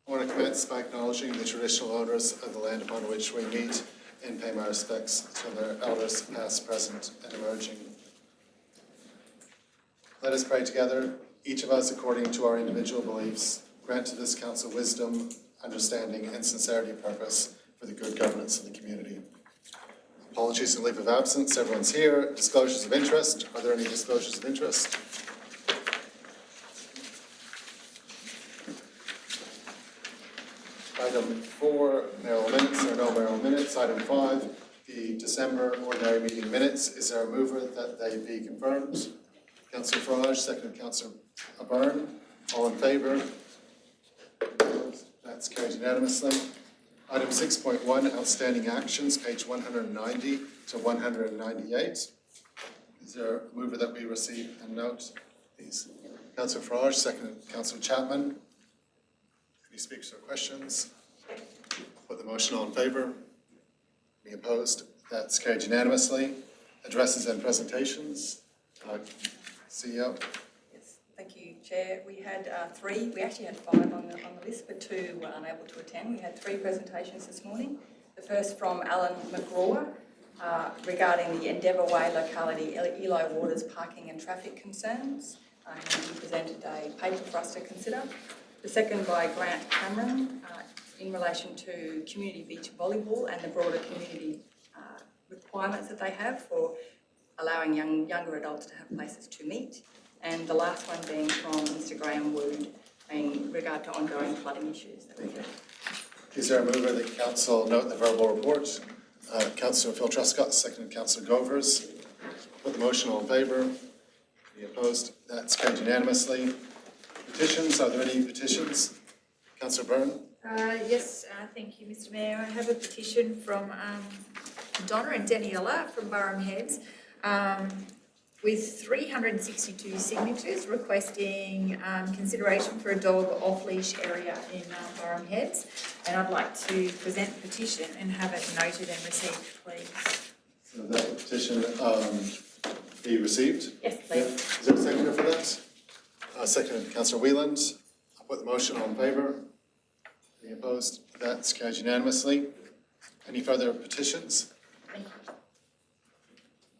I want to commence by acknowledging the traditional owners of the land upon which we meet and pay my respects to their elders, past, present, and emerging. Let us pray together, each of us according to our individual beliefs. Grant to this council wisdom, understanding, and sincerity of purpose for the good governance of the community. Apologies and leave of absence. Everyone's here. Disclosures of interest. Are there any disclosures of interest? Item 4, mayoral minutes. There are no mayoral minutes. Item 5, the December ordinary meeting minutes. Is there a mover that they be confirmed? Councillor Farage, seconded Councillor Byrne. All in favour? That's carried unanimously. Item 6.1, outstanding actions, page 190 to 198. Is there a mover that we receive and note, please? Councillor Farage, seconded Councillor Chapman. Any speakers or questions? Put the motion all in favour. Any opposed? That's carried unanimously. Addresses and presentations. CEO. Yes, thank you, Chair. We had 3. We actually had 5 on the list, but 2 were unable to attend. We had 3 presentations this morning. The first from Alan McGraw regarding the Endeavour Way locality, Eli Waters parking and traffic concerns. He presented a paper for us to consider. The second by Grant Cameron in relation to community beach volleyball and the broader community requirements that they have for allowing younger adults to have places to meet. And the last one being from Mr. Graham Wood in regard to ongoing flooding issues that we've had. Is there a mover that council note the verbal report? Councillor Phil Truscott, seconded Councillor Govers. Put the motion all in favour. Any opposed? That's carried unanimously. Petitions, are there any petitions? Councillor Byrne? Yes, thank you, Mr. Mayor. I have a petition from Donna and Daniela from Burham Heads with 362 signatures requesting consideration for a dog off-leash area in Burham Heads. And I'd like to present the petition and have it noted and received, please. So that petition be received? Yes, please. Yeah. Is there a seconder for that? Seconded Councillor Whelan. I'll put the motion all in favour. Any opposed? That's carried unanimously. Any further petitions? Thank you.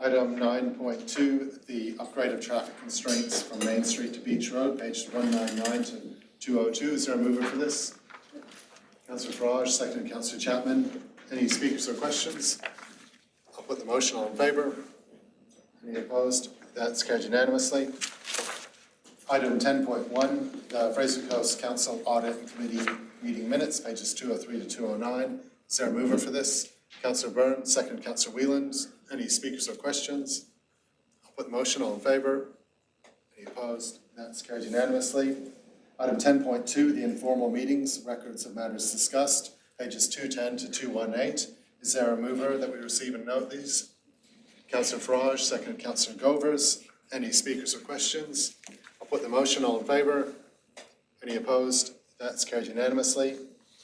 Item 9.2, the upgrade of traffic constraints from Main Street to Beach Road, pages 199 to 202. Is there a mover for this? Councillor Farage, seconded Councillor Chapman. Any speakers or questions? I'll put the motion all in favour. Any opposed? That's carried unanimously. Item 10.1, the Fraser Coast Council Audit and Committee meeting minutes, pages 203 to 209. Is there a mover for this? Councillor Byrne, second Councillor Whelan. Any speakers or questions? I'll put the motion all in favour. Any opposed? That's carried unanimously. Item 10.2, the informal meetings, records of matters discussed, pages 210 to 218. Is there a mover that we receive and note these? Councillor Farage, second Councillor Govers. Any speakers or questions? I'll put the motion all in favour. Any opposed? That's carried unanimously.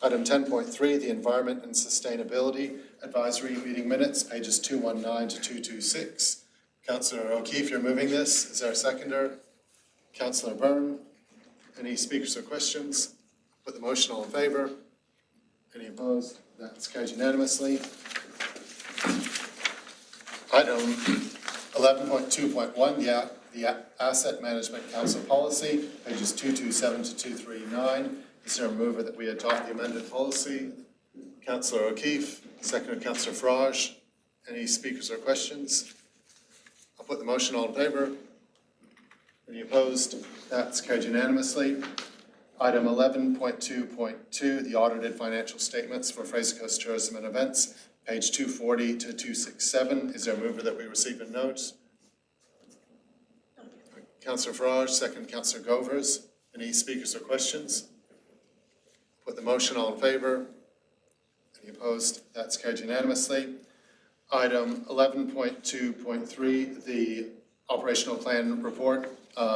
Item 10.3, the Environment and Sustainability Advisory Meeting Minutes, pages 219 to 226. Councillor O'Keefe, you're moving this. Is there a seconder? Councillor Byrne. Any speakers or questions? Put the motion all in favour. Any opposed? That's carried unanimously. Item 11.2.1, the Asset Management Council Policy, pages 227 to 239. Is there a mover that we adopt the amended policy? Councillor O'Keefe, seconded Councillor Farage. Any speakers or questions? I'll put the motion all in favour. Any opposed? That's carried unanimously. Item 11.2.2, the audited financial statements for Fraser Coast Tourism and Events, page 240 to 267. Is there a mover that we receive and note? Councillor Farage, second Councillor Govers. Any speakers or questions? Put the motion all in favour. Any opposed? That's carried unanimously. Item 11.2.3, the operational plan report,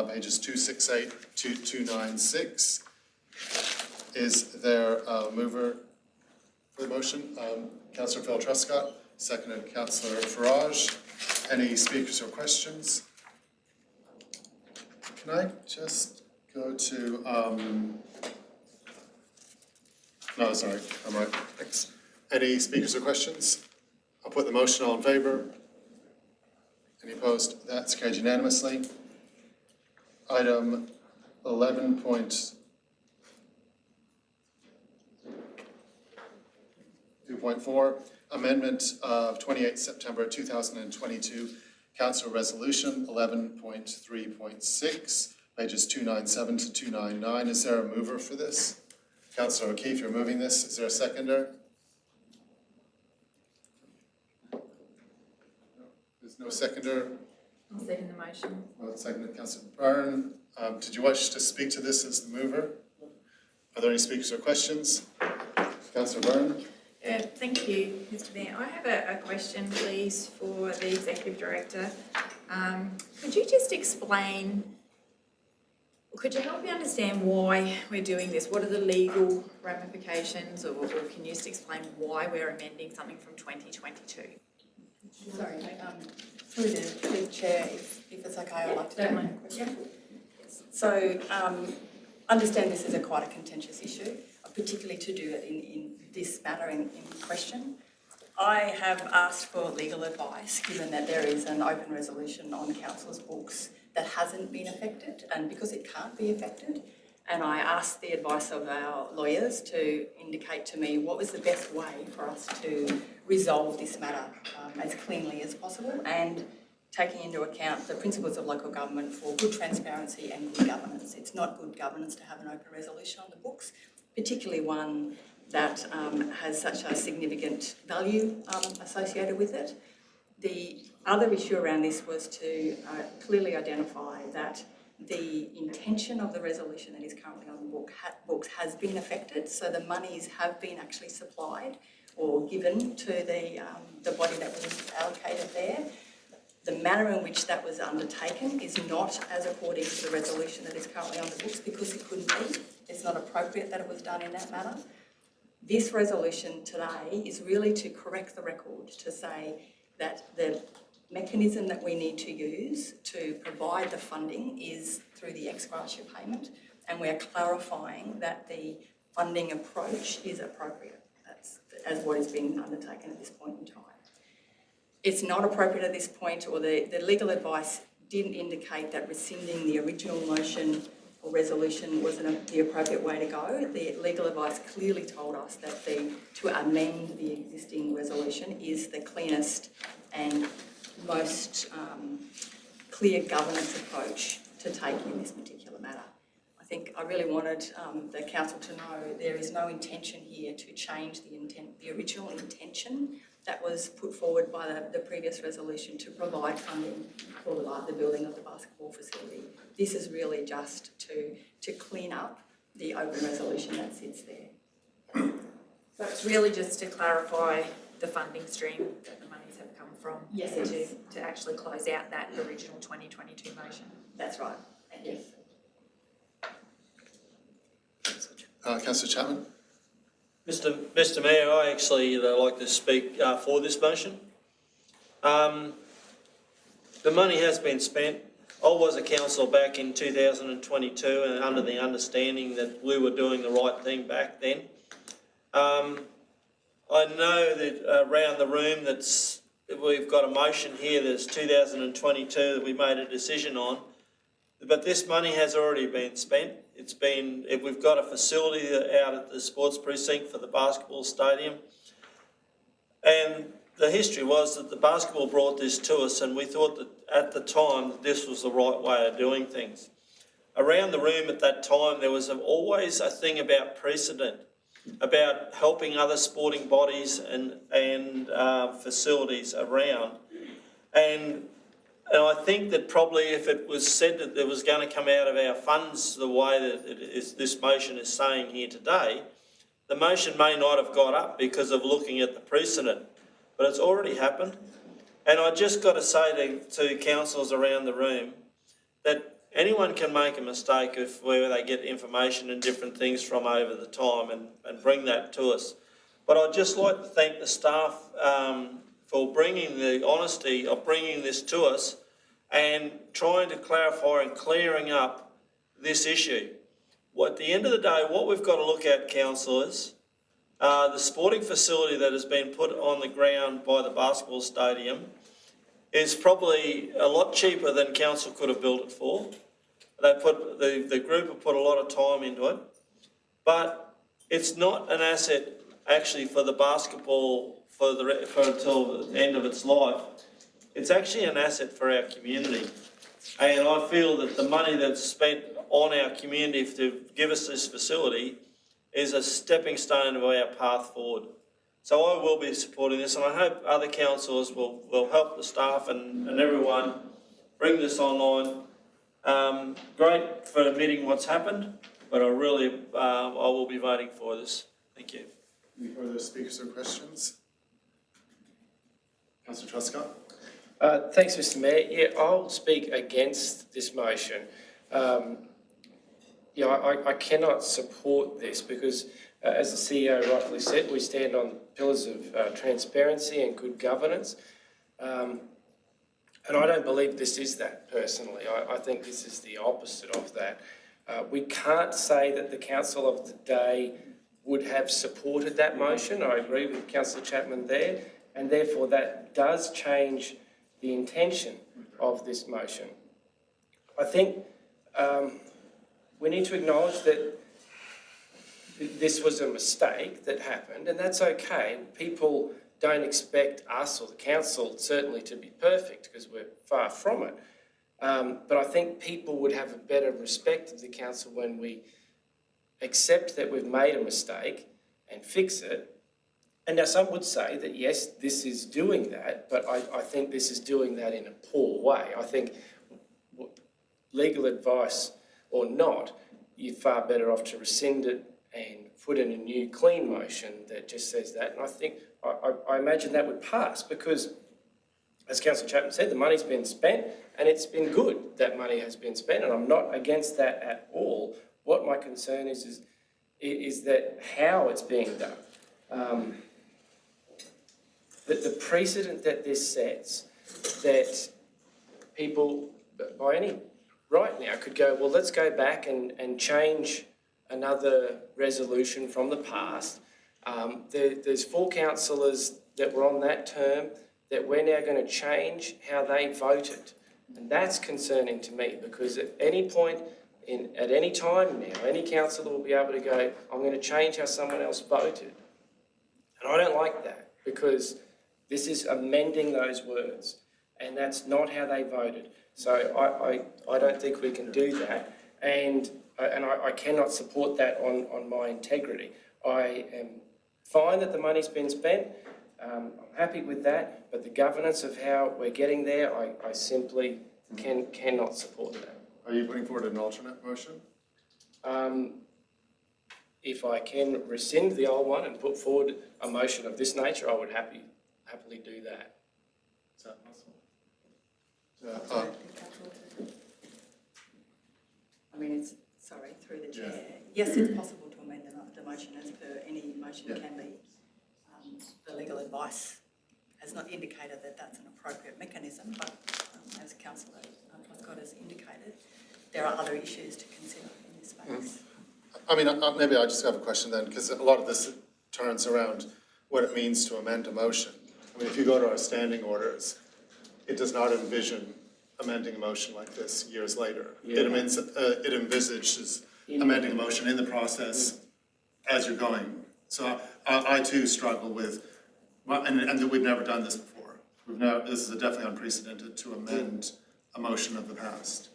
pages 268 to 296. Is there a mover for the motion? Councillor Phil Truscott, seconded Councillor Farage. Any speakers or questions? Can I just go to No, sorry, I'm right, thanks. Any speakers or questions? I'll put the motion, all in favour? Any opposed? That's carried unanimously. Item 11.2.4, amendment of 28 September 2022 Council Resolution 11.3.6, pages 297 to 299. Is there a mover for this? Councillor O'Keefe, you're moving this. Is there a seconder? No, there's no seconder. I'll second the motion. Well, seconded, Councillor Byrne. Did you wish to speak to this as the mover? Are there any speakers or questions? Councillor Byrne. Thank you, Mr. Mayor. I have a question, please, for the Executive Director. Could you just explain, could you help me understand why we're doing this? What are the legal ramifications, or can you just explain why we're amending something from 2022? Sorry, through the chair, if it's okay, I'd like to take my question. So, understand this is quite a contentious issue, particularly to do it in this matter in question. I have asked for legal advice, given that there is an open resolution on council's books that hasn't been affected, and because it can't be affected, and I asked the advice of our lawyers to indicate to me what was the best way for us to resolve this matter as cleanly as possible, and taking into account the principles of local government for good transparency and good governance. It's not good governance to have an open resolution on the books, particularly one that has such a significant value associated with it. The other issue around this was to clearly identify that the intention of the resolution that is currently on the books has been affected, so the monies have been actually supplied or given to the body that was allocated there. The manner in which that was undertaken is not as according to the resolution that is currently on the books, because it couldn't be. It's not appropriate that it was done in that manner. This resolution today is really to correct the record, to say that the mechanism that we need to use to provide the funding is through the ex gratia payment, and we're clarifying that the funding approach is appropriate. That's as what is being undertaken at this point in time. It's not appropriate at this point, or the legal advice didn't indicate that rescinding the original motion or resolution wasn't the appropriate way to go. The legal advice clearly told us that to amend the existing resolution is the cleanest and most clear governance approach to take in this particular matter. I think I really wanted the council to know there is no intention here to change the original intention that was put forward by the previous resolution to provide funding for the building of the basketball facility. This is really just to clean up the open resolution that sits there. So it's really just to clarify the funding stream that the monies have come from. Yes, and it is. to actually close out that original 2022 motion. That's right. Yes. Councillor Chapman. Mr. Mayor, I actually like to speak for this motion. The money has been spent. I was a councillor back in 2022 and under the understanding that we were doing the right thing back then. I know that around the room that we've got a motion here that's 2022 that we made a decision on, but this money has already been spent. We've got a facility out at the sports precinct for the basketball stadium, and the history was that the basketball brought this to us, and we thought that at the time that this was the right way of doing things. Around the room at that time there was always a thing about precedent, about helping other sporting bodies and facilities around, and I think that probably if it was said that it was going to come out of our funds the way that this motion is saying here today, the motion may not have got up because of looking at the precedent, but it's already happened. And I just got to say to councillors around the room that anyone can make a mistake where they get information and different things from over the time and bring that to us. But I'd just like to thank the staff for bringing the honesty of bringing this to us and trying to clarify and clearing up this issue. At the end of the day, what we've got to look at, councillors, The sporting facility that has been put on the ground by the basketball stadium is probably a lot cheaper than council could have built it for. The group have put a lot of time into it, but it's not an asset actually for the basketball for until the end of its life. It's actually an asset for our community. And I feel that the money that's spent on our community to give us this facility is a stepping stone of our path forward. So I will be supporting this, and I hope other councillors will help the staff and everyone bring this online. Great for admitting what's happened, but I will be voting for this. Thank you. Any further speakers or questions? Councillor Truscott? Thanks, Mr Mayor. Yeah, I'll speak against this motion. I cannot support this because, as the CEO rightly said, we stand on pillars of transparency and good governance. And I don't believe this is that, personally. I think this is the opposite of that. We can't say that the council of today would have supported that motion. I agree with Councillor Chapman there, and therefore that does change the intention of this motion. I think we need to acknowledge that this was a mistake that happened, and that's okay. People don't expect us or the council certainly to be perfect because we're far from it. But I think people would have a better respect of the council when we accept that we've made a mistake and fix it. And now some would say that, yes, this is doing that, but I think this is doing that in a poor way. I think legal advice or not, you're far better off to rescind it and put in a new clean motion that just says that. And I think, I imagine that would pass because, as Councillor Chapman said, the money's been spent and it's been good that money has been spent, and I'm not against that at all. What my concern is that how it's being done. The precedent that this sets, that people by any right now could go, well, let's go back and change another resolution from the past. There's 4 councillors that were on that term that we're now going to change how they voted. And that's concerning to me because at any point, at any time now, any councillor will be able to go, I'm going to change how someone else voted. And I don't like that because this is amending those words and that's not how they voted. So I don't think we can do that. And I cannot support that on my integrity. I am fine that the money's been spent. I'm happy with that, but the governance of how we're getting there, I simply cannot support that. Are you putting forward an alternate motion? If I can rescind the old one and put forward a motion of this nature, I would happily do that. Is that possible? I mean, through the chair. Yes, it's possible to amend the motion as per any motion can be. The legal advice has not indicated that that's an appropriate mechanism, but as Councillor Truscott has indicated, there are other issues to consider in this space. I mean, maybe I just have a question then, because a lot of this turns around what it means to amend a motion. I mean, if you go to our standing orders, it does not envision amending a motion like this years later. Yeah. It envisages amending a motion in the process as you're going. So I too struggle with, and we've never done this before. This is definitely unprecedented to amend a motion of the past.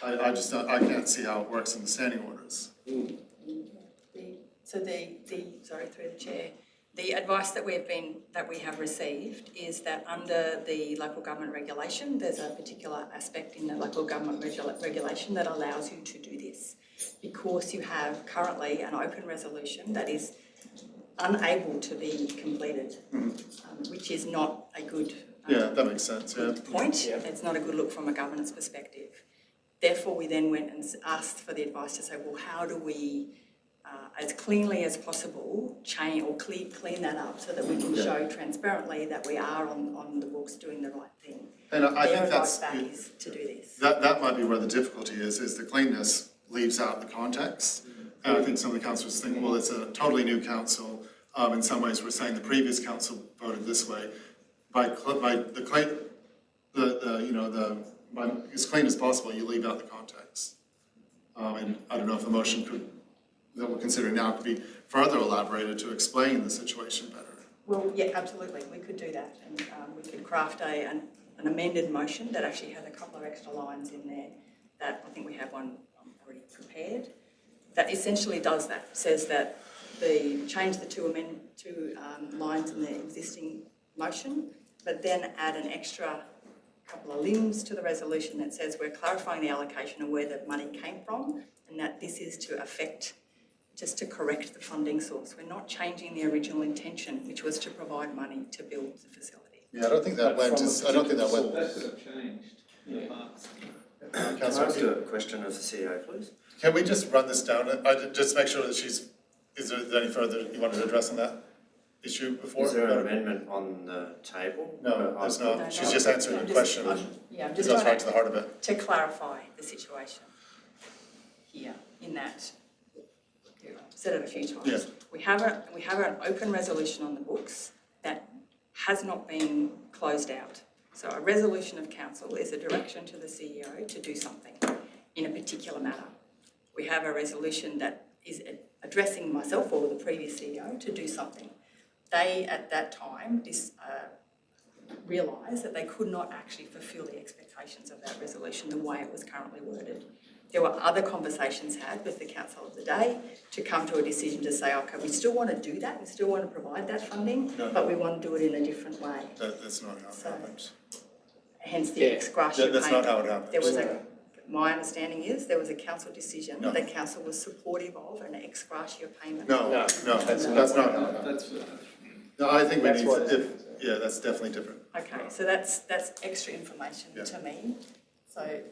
I can't see how it works in the standing orders. Through the chair, the advice that we have received is that under the local government regulation, there's a particular aspect in the local government regulation that allows you to do this, because you have currently an open resolution that is unable to be completed, which is not a good that makes sense. point. Yeah. It's not a good look from a governance perspective. Therefore, we then went and asked for the advice to say, well, how do we, as cleanly as possible, change or clean that up so that we can show transparently that we are on the books doing the right thing. And I think that's is to do this. That might be where the difficulty is the cleanness leaves out the context. And I think some of the councillors think, well, it's a totally new council. In some ways, we're saying the previous council voted this way. By as clean as possible, you leave out the context. And I don't know if the motion that we're considering now could be further elaborated to explain the situation better. Well, yeah, absolutely, we could do that, and we could craft an amended motion that actually has a couple of extra lines in there that I think we have one already prepared, that essentially does that, says that change the two lines in the existing motion, but then add an extra couple of limbs to the resolution that says we're clarifying the allocation of where the money came from, and that this is to affect, just to correct the funding source. We're not changing the original intention, which was to provide money to build the facility. Yeah, I don't think that went. That could have changed in the past. Can I ask a question of the CEO, please? Can we just run this down? Just make sure that is there any further you wanted to address on that issue before? Is there an amendment on the table? No, there's not. No, She's no. just answering the question. Yeah, I'm It just goes trying right to the heart of it. to clarify the situation here, in that, I've said it a few times. Yeah. We have an open resolution on the books that has not been closed out. So a resolution of council is a direction to the CEO to do something in a particular matter. We have a resolution that is addressing myself or the previous CEO to do something. They, at that time, realised that they could not actually fulfil the expectations of that resolution the way it was currently worded. There were other conversations had with the council of the day to come to a decision to say, okay, we still want to do that, we still want to provide that funding, but we want to do it in a different way. That's not how it happens. Hence the ex gratia payment. That's not how it happens. There was my understanding is there was a council decision that council was supportive of an ex gratia payment. No, that's not how it happens. No, I think we need yeah, that's definitely different. Okay, so that's extra information to me. So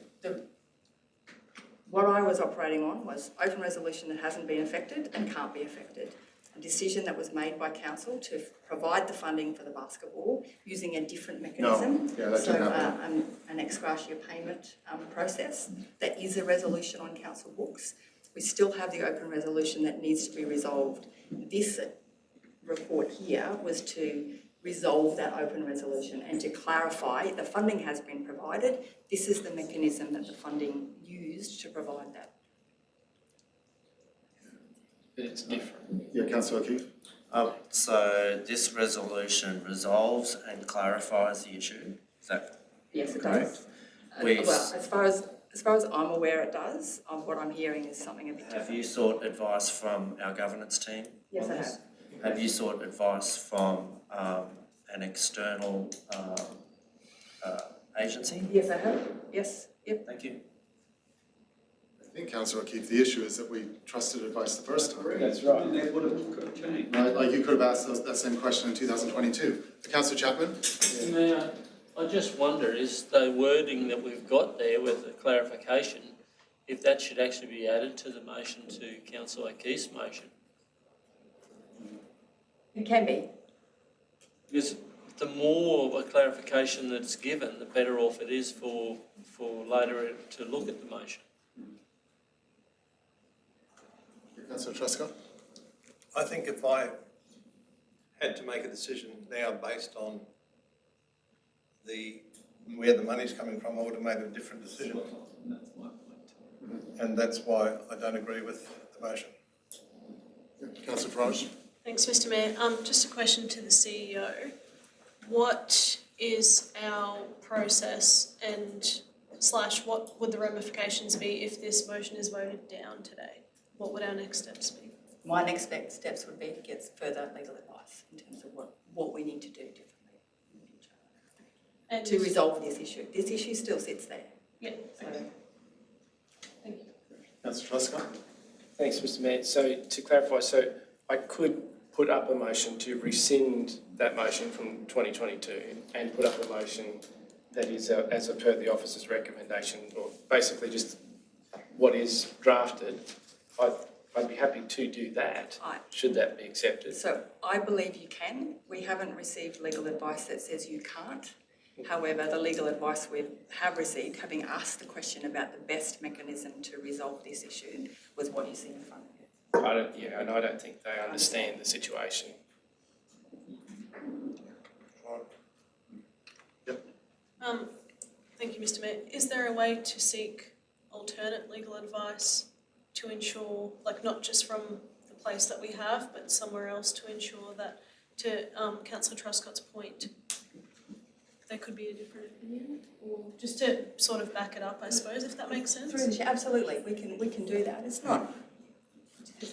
what I was operating on was open resolution that hasn't been affected and can't be affected. A decision that was made by council to provide the funding for the basketball using a different mechanism. No, that didn't happen. An ex gratia payment process. That is a resolution on council books. We still have the open resolution that needs to be resolved. This report here was to resolve that open resolution and to clarify the funding has been provided. This is the mechanism that the funding used to provide that. But it's different. Yeah, Councillor O'Keefe? So this resolution resolves and clarifies the issue, is that Yes, it correct? does. We- Well, as far as I'm aware, it does. What I'm hearing is something a bit different. Have you sought advice from our governance team Yes, on I this? have. Have you sought advice from an external agency? Yes, I have. Yes, yep. Thank you. I think, Councillor O'Keefe, the issue is that we trusted advice the first time. That's right. And they would have changed. Right, like you could have asked that same question in 2022. Councillor Chapman? Mayor, I just wonder, is the wording that we've got there with the clarification, if that should actually be added to the motion to Councillor O'Keefe's motion? It can be. Because the more of a clarification that's given, the better off it is for later to look at the motion. Councillor Trescott? I think if I had to make a decision now based on where the money's coming from, I would have made a different decision. That's my point. And that's why I don't agree with the motion. Councillor Farage? Thanks, Mr. Mayor. Just a question to the CEO. What is our process and / what would the ramifications be if this motion is voted down today? What would our next steps be? My next steps would be to get further legal advice in terms of what we need to do differently in the future And to resolve this issue. This issue still sits there. Yeah, So thank you. Councillor Trescott? Thanks, Mr. Mayor. So to clarify, so I could put up a motion to rescind that motion from 2022 and put up a motion that is as per the officer's recommendation, or basically just what is drafted. I'd be happy to do that, should that be accepted. So I believe you can. We haven't received legal advice that says you can't. However, the legal advice we have received, having asked the question about the best mechanism to resolve this issue, was what you see in front of you. and I don't think they understand the situation. Thank you, Mr. Mayor. Is there a way to seek alternate legal advice to ensure, like not just from the place that we have, but somewhere else to ensure that, to Councillor Truscott's point, there could be a different opinion, or just to sort of back it up, I suppose, if that makes sense? Through the chair, absolutely, we can do that. It's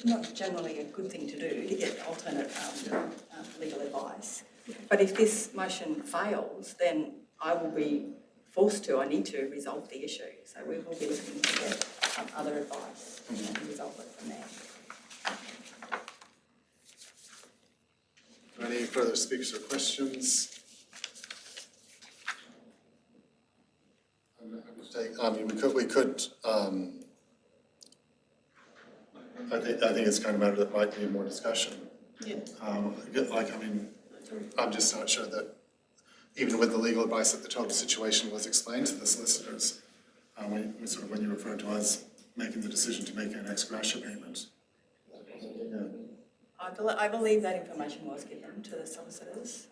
not generally a good thing to do, to get alternate legal advice. But if this motion fails, then I will be I need to resolve the issue. So we will be looking to get other advice and resolve it from there. Any further speakers or questions? I think it's kind of a matter that might need more discussion. Yeah. I'm just not sure that even with the legal advice that the total situation was explained to the solicitors, when you referred to us making the decision to make an ex gratia payment. I believe that information was given to the solicitors.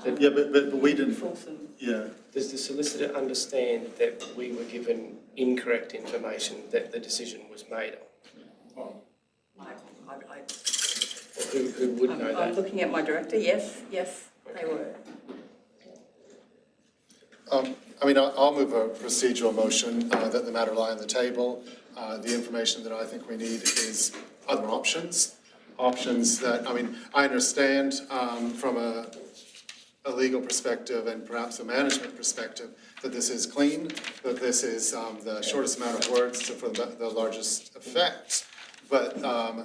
Yeah, but we didn't. Fulsome. Yeah. Does the solicitor understand that we were given incorrect information that the decision was made on? Who would know that? I'm looking at my director. Yes, they were. I'll move a procedural motion that the matter lie on the table. The information that I think we need is other options. Options that, I understand from a legal perspective and perhaps a management perspective that this is clean, that this is the shortest amount of words for the largest effect. But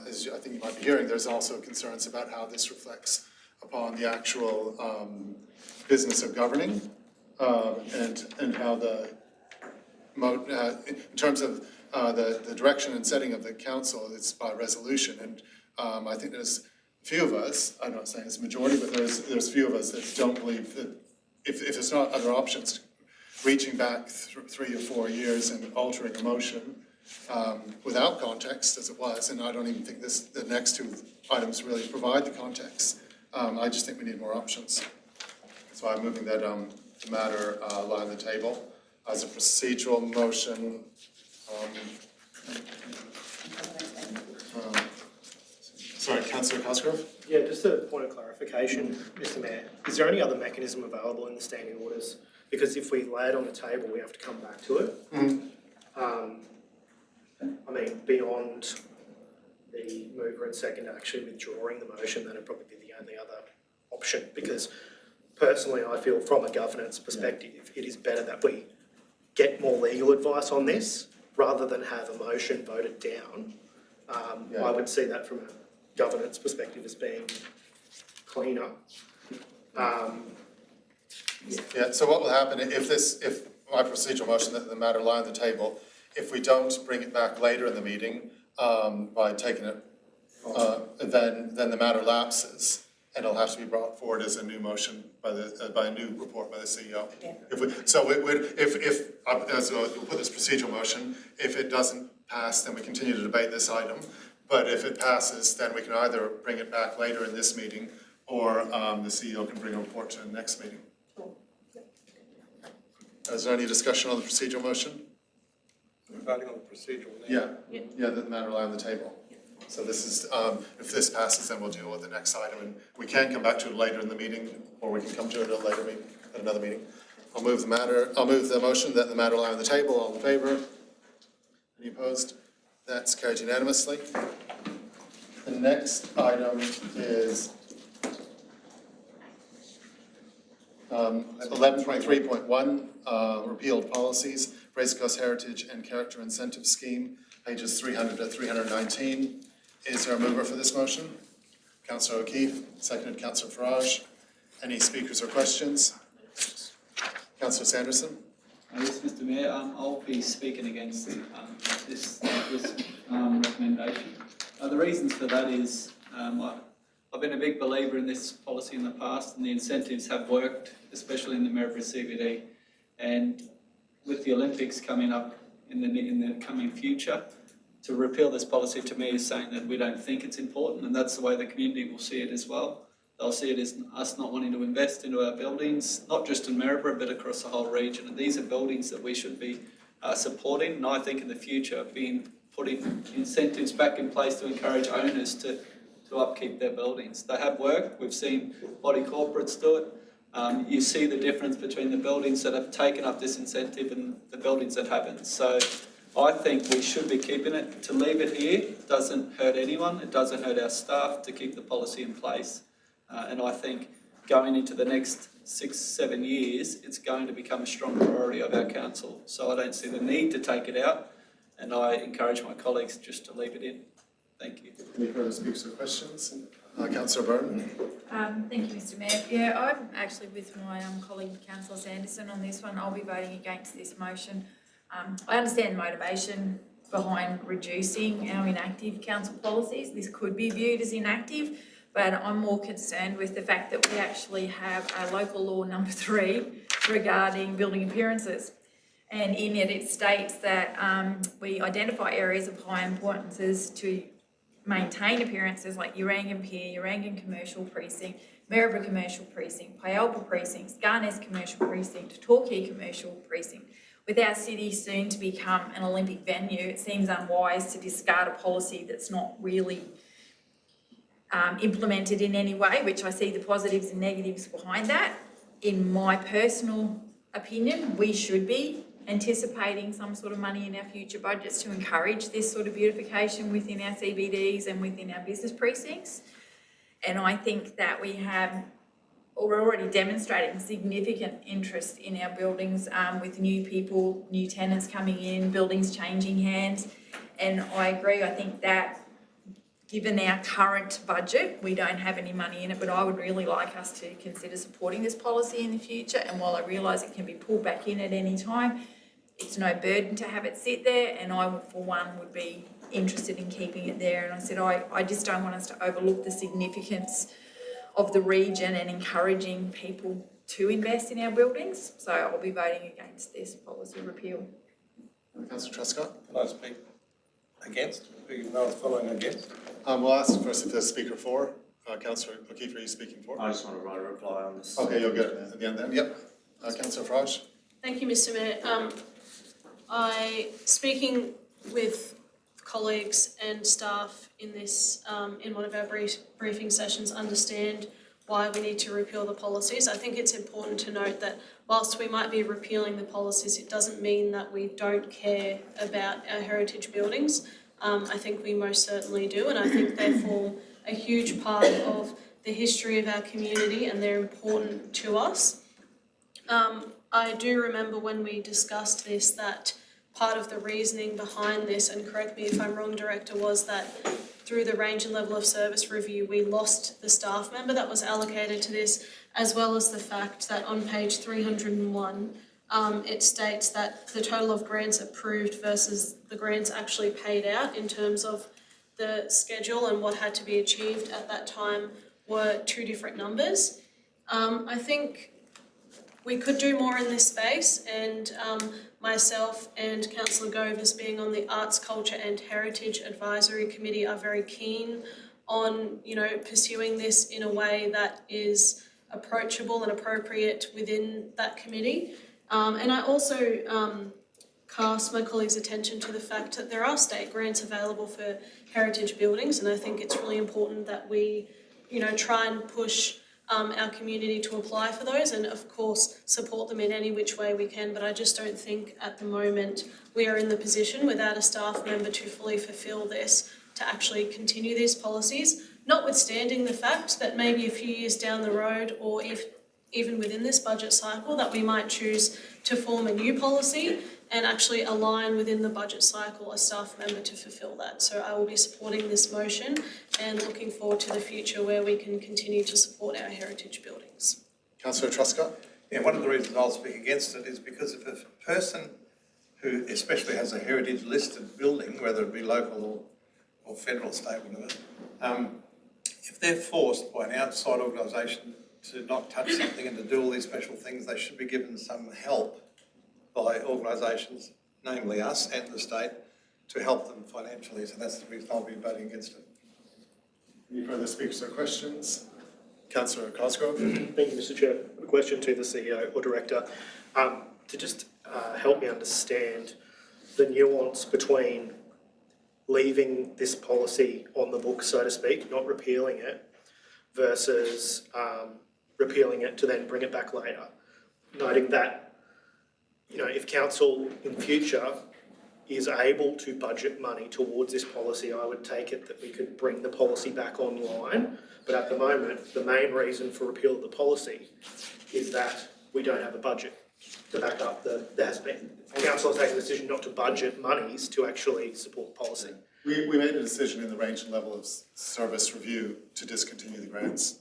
as I think you might be hearing, there's also concerns about how this reflects upon the actual business of governing. And how in terms of the direction and setting of the council, it's by resolution. And I think there's a few of us, I'm not saying it's a majority, but there's a few of us that don't believe that if there's not other options, reaching back 3 or 4 years and altering a motion without context as it was, and I don't even think the next two items really provide the context. I just think we need more options. So I'm moving that the matter lie on the table as a procedural motion. Sorry, Councillor Cosgrove? Yeah, just a point of clarification, Mr. Mayor. Is there any other mechanism available in the standing orders? Because if we lay it on the table, we have to come back to it. Beyond the mover and second actually withdrawing the motion, then it'd probably be the only other option. Because personally, I feel from a governance perspective, it is better that we get more legal advice on this rather than have a motion voted down. I would see that from a governance perspective as being cleaner. So what will happen if my procedural motion that the matter lie on the table, if we don't bring it back later in the meeting by taking it, then the matter lapses and it'll have to be brought forward as a new motion by a new report by the CEO. Yeah. We'll put this procedural motion, if it doesn't pass, then we continue to debate this item. But if it passes, then we can either bring it back later in this meeting or the CEO can bring a report to the next meeting. Cool. Is there any discussion on the procedural motion? We're voting on the procedural now. Yeah, the matter lie on the table. So this is, if this passes, then we'll deal with the next item. And we can come back to it later in the meeting, or we can come to it at a later meeting, at another meeting. I'll move the motion that the matter lie on the table. All in favour? Any opposed? That's carried unanimously. The next item is 1123.1, repealed policies, Race Coast Heritage and Character Incentive Scheme, pages 300 to 319. Is there a mover for this motion? Councillor O'Keefe, seconded Councillor Farage. Any speakers or questions? Councillor Sanderson? Yes, Mr. Mayor, I'll be speaking against this recommendation. The reasons for that is I've been a big believer in this policy in the past, and the incentives have worked, especially in the Maryborough CBD. And with the Olympics coming up in the coming future, to repeal this policy to me is saying that we don't think it's important, and that's the way the community will see it as well. They'll see it as us not wanting to invest into our buildings, not just in Maryborough, but across the whole region. And these are buildings that we should be supporting, and I think in the future putting incentives back in place to encourage owners to upkeep their buildings. They have worked. We've seen body corporates do it. You see the difference between the buildings that have taken up this incentive and the buildings that haven't. So I think we should be keeping it. To leave it here doesn't hurt anyone. It doesn't hurt our staff to keep the policy in place. And I think going into the next 6-7 years, it's going to become a strong priority of our council. So I don't see the need to take it out, and I encourage my colleagues just to leave it in. Thank you. Any further speakers or questions? Councillor Byrne? Thank you, Mr Mayor. Yeah, I'm actually with my colleague Councillor Sanderson on this one. I'll be voting against this motion. I understand the motivation behind reducing our inactive council policies. This could be viewed as inactive, but I'm more concerned with the fact that we actually have a local law number 3 regarding building appearances. And in it states that we identify areas of high importance to maintain appearances like Urangan Pier, Urangan Commercial Precinct, Maryborough Commercial Precinct, Pyalba Precinct, Garness Commercial Precinct, Torquay Commercial Precinct. With our city soon to become an Olympic venue, it seems unwise to discard a policy that's not really implemented in any way, which I see the positives and negatives behind that. In my personal opinion, we should be anticipating some sort of money in our future budgets to encourage this sort of beautification within our CBDs and within our business precincts. And I think that we're already demonstrating significant interest in our buildings with new people, new tenants coming in, buildings changing hands. And I agree, I think that given our current budget, we don't have any money in it, but I would really like us to consider supporting this policy in the future. And while I realise it can be pulled back in at any time, it's no burden to have it sit there, and I, for one, would be interested in keeping it there. And I said, I just don't want us to overlook the significance of the region and encouraging people to invest in our buildings. So I'll be voting against this policy repeal. Councillor Truscott? Can I speak against? No one's following against? We'll ask first if there's a speaker for. Councillor O'Keefe, are you speaking for? I just want to write a reply on this. Okay, you'll get it at the end then. Yep. Councillor Farage? Thank you, Mr Mayor. Speaking with colleagues and staff in this, in one of our briefing sessions, understand why we need to repeal the policies. I think it's important to note that whilst we might be repealing the policies, it doesn't mean that we don't care about our heritage buildings. I think we most certainly do, and I think they form a huge part of the history of our community, and they're important to us. I do remember when we discussed this that part of the reasoning behind this, and correct me if I'm wrong, Director, was that through the range and level of service review, we lost the staff member that was allocated to this, as well as the fact that on page 301, it states that the total of grants approved versus the grants actually paid out in terms of the schedule and what had to be achieved at that time were two different numbers. I think we could do more in this space, and myself and Councillor Gove, as being on the Arts, Culture and Heritage Advisory Committee, are very keen on, pursuing this in a way that is approachable and appropriate within that committee. And I also cast my colleagues' attention to the fact that there are state grants available for heritage buildings, and I think it's really important that we, try and push our community to apply for those, and of course support them in any which way we can. But I just don't think at the moment we are in the position, without a staff member to fully fulfil this, to actually continue these policies, notwithstanding the fact that maybe a few years down the road, or if even within this budget cycle, that we might choose to form a new policy and actually align within the budget cycle a staff member to fulfil that. So I will be supporting this motion and looking forward to the future where we can continue to support our heritage buildings. Councillor Truscott? Yeah, one of the reasons I'll speak against it is because if a person who especially has a heritage listed building, whether it be local or federal, state, whatever, if they're forced by an outside organisation to not touch something and to do all these special things, they should be given some help by organisations, namely us and the state, to help them financially, so that's the reason I'll be voting against it. Any further speakers or questions? Councillor Cosgrove? Thank you, Mr. Chair. A question to the CEO or Director. To just help me understand the nuance between leaving this policy on the book, so to speak, not repealing it, versus repealing it to then bring it back later. Noting that, you know, if council in future is able to budget money towards this policy, I would take it that we could bring the policy back online. But at the moment, the main reason for repeal of the policy is that we don't have a budget to back up the council has taken the decision not to budget monies to actually support the policy. We made a decision in the range and level of service review to discontinue the grants.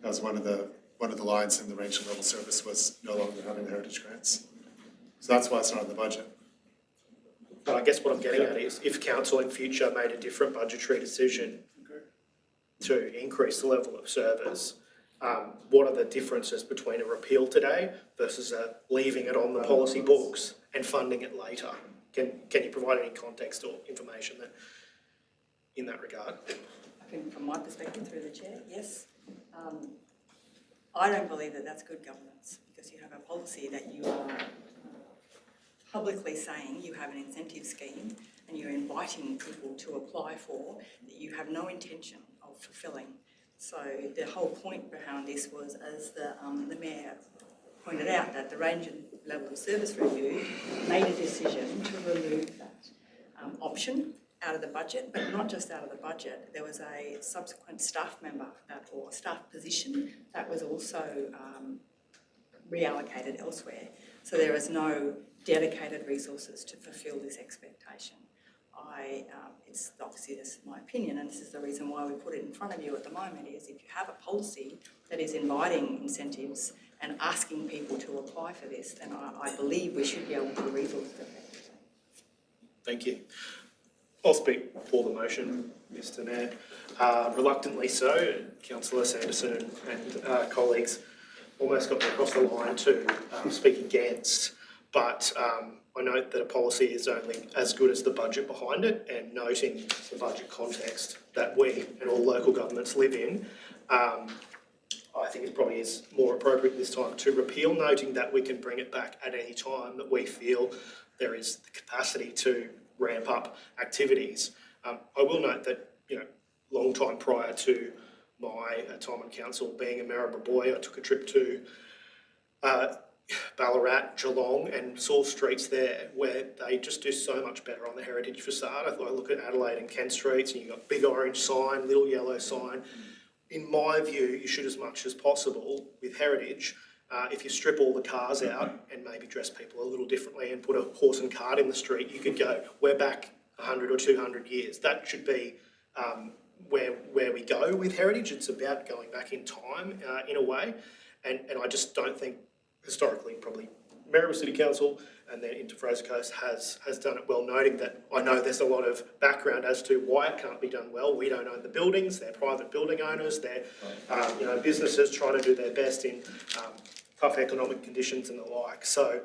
That was one of the lines in the range and level service was no longer having the heritage grants. So that's why it's not in the budget. But I guess what I'm getting at is if council in future made a different budgetary decision to increase the level of service, what are the differences between a repeal today versus leaving it on the policy books and funding it later? Can you provide any context or information in that regard? I think from my perspective through the chair, yes. I don't believe that that's good governance because you have a policy that you are publicly saying you have an incentive scheme and you're inviting people to apply for that you have no intention of fulfilling. So the whole point behind this was, as the Mayor pointed out, that the range and level of service review made a decision to remove that option out of the budget, but not just out of the budget. There was a subsequent staff member or staff position that was also reallocated elsewhere. So there is no dedicated resources to fulfil this expectation. It's obviously, this is my opinion, and this is the reason why we put it in front of you at the moment, is if you have a policy that is inviting incentives and asking people to apply for this, then I believe we should be able to resource it. Thank you. I'll speak for the motion, Mr. Mayor. Reluctantly so, Councillor Sanderson and colleagues almost got me across the line to speak against, but I note that a policy is only as good as the budget behind it, and noting the budget context that we and all local governments live in, I think it probably is more appropriate this time to repeal, noting that we can bring it back at any time that we feel there is the capacity to ramp up activities. I will note that, you know, long time prior to my time on council, being a Maryborough boy, I took a trip to Ballarat, Geelong, and saw streets there where they just do so much better on the heritage facade. I look at Adelaide and Kent streets, and you've got big orange sign, little yellow sign. In my view, you should, as much as possible with heritage, if you strip all the cars out and maybe dress people a little differently and put a horse and cart in the street, you could go, we're back 100 or 200 years. That should be where we go with heritage. It's about going back in time in a way. And I just don't think, historically, probably Maryborough City Council and then into Fraser Coast has done it well, noting that I know there's a lot of background as to why it can't be done well. We don't own the buildings, they're private building owners, they're businesses trying to do their best in tough economic conditions and the like. So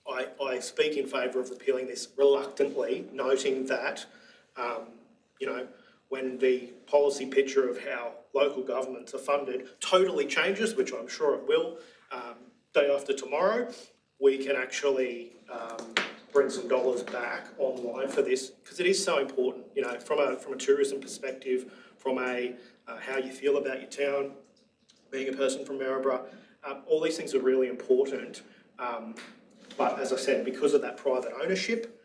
I speak in favour of repealing this reluctantly, noting that, when the policy picture of how local governments are funded totally changes, which I'm sure it will, day after tomorrow, we can actually bring some dollars back online for this, because it is so important, from a tourism perspective, from a how you feel about your town, being a person from Maryborough, all these things are really important. But as I said, because of that private ownership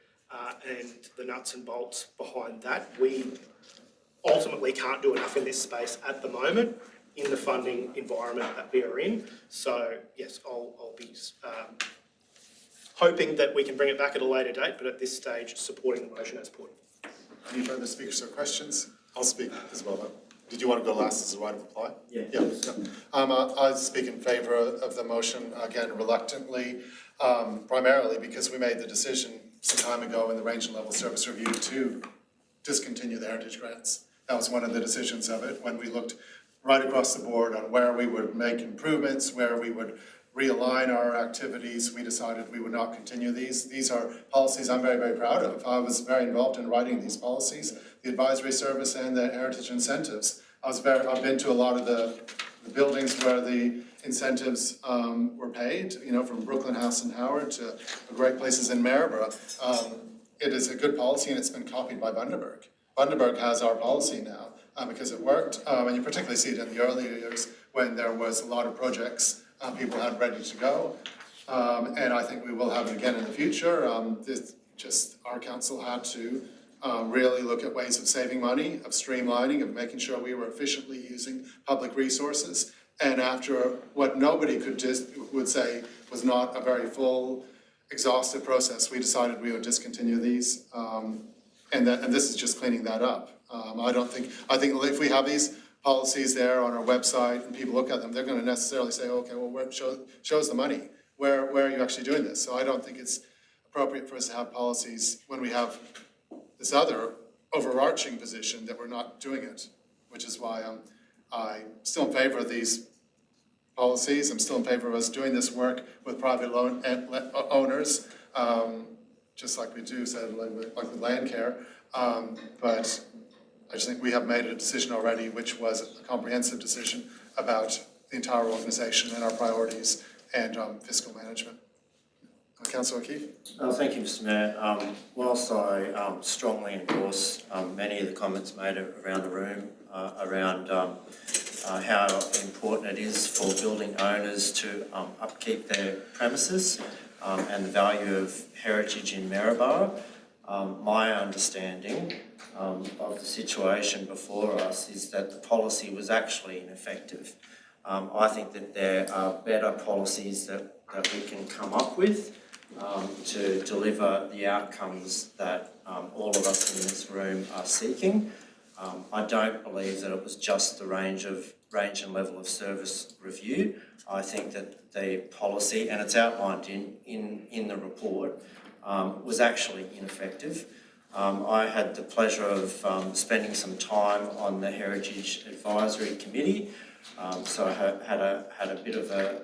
and the nuts and bolts behind that, we ultimately can't do enough in this space at the moment in the funding environment that we are in. So yes, I'll be hoping that we can bring it back at a later date, but at this stage, supporting the motion as put. Any further speakers or questions? I'll speak as well. Did you want to go last as a right of reply? Yeah. I speak in favour of the motion, again, reluctantly, primarily because we made the decision some time ago in the range and level service review to discontinue the heritage grants. That was one of the decisions of it, when we looked right across the board on where we would make improvements, where we would realign our activities, we decided we would not continue these. These are policies I'm very, very proud of. I was very involved in writing these policies, the advisory service and the heritage incentives. I've been to a lot of the buildings where the incentives were paid, you know, from Brooklyn House and Howard to great places in Maryborough. It is a good policy and it's been copied by Bundaberg. Bundaberg has our policy now because it worked, and you particularly see it in the early years when there was a lot of projects people had ready to go. And I think we will have it again in the future. Our council had to really look at ways of saving money, of streamlining, of making sure we were efficiently using public resources. And after what nobody would say was not a very full, exhaustive process, we decided we would discontinue these. And this is just cleaning that up. I think if we have these policies there on our website and people look at them, they're going to necessarily say, okay, well, show us the money. Where are you actually doing this? So I don't think it's appropriate for us to have policies when we have this other overarching position that we're not doing it, which is why I'm still in favor of these policies. I'm still in favor of us doing this work with private owners, just like we do, like with land care. But I just think we have made a decision already, which was a comprehensive decision about the entire organization and our priorities and fiscal management. Councillor O'Keefe? Thank you, Mr Mayor. Whilst I strongly endorse many of the comments made around the room around how important it is for building owners to upkeep their premises and the value of heritage in Maryborough, my understanding of the situation before us is that the policy was actually ineffective. I think that there are better policies that we can come up with to deliver the outcomes that all of us in this room are seeking. I don't believe that it was just the range and level of service review. I think that the policy, and it's outlined in the report, was actually ineffective. I had the pleasure of spending some time on the Heritage Advisory Committee, so I had a bit of a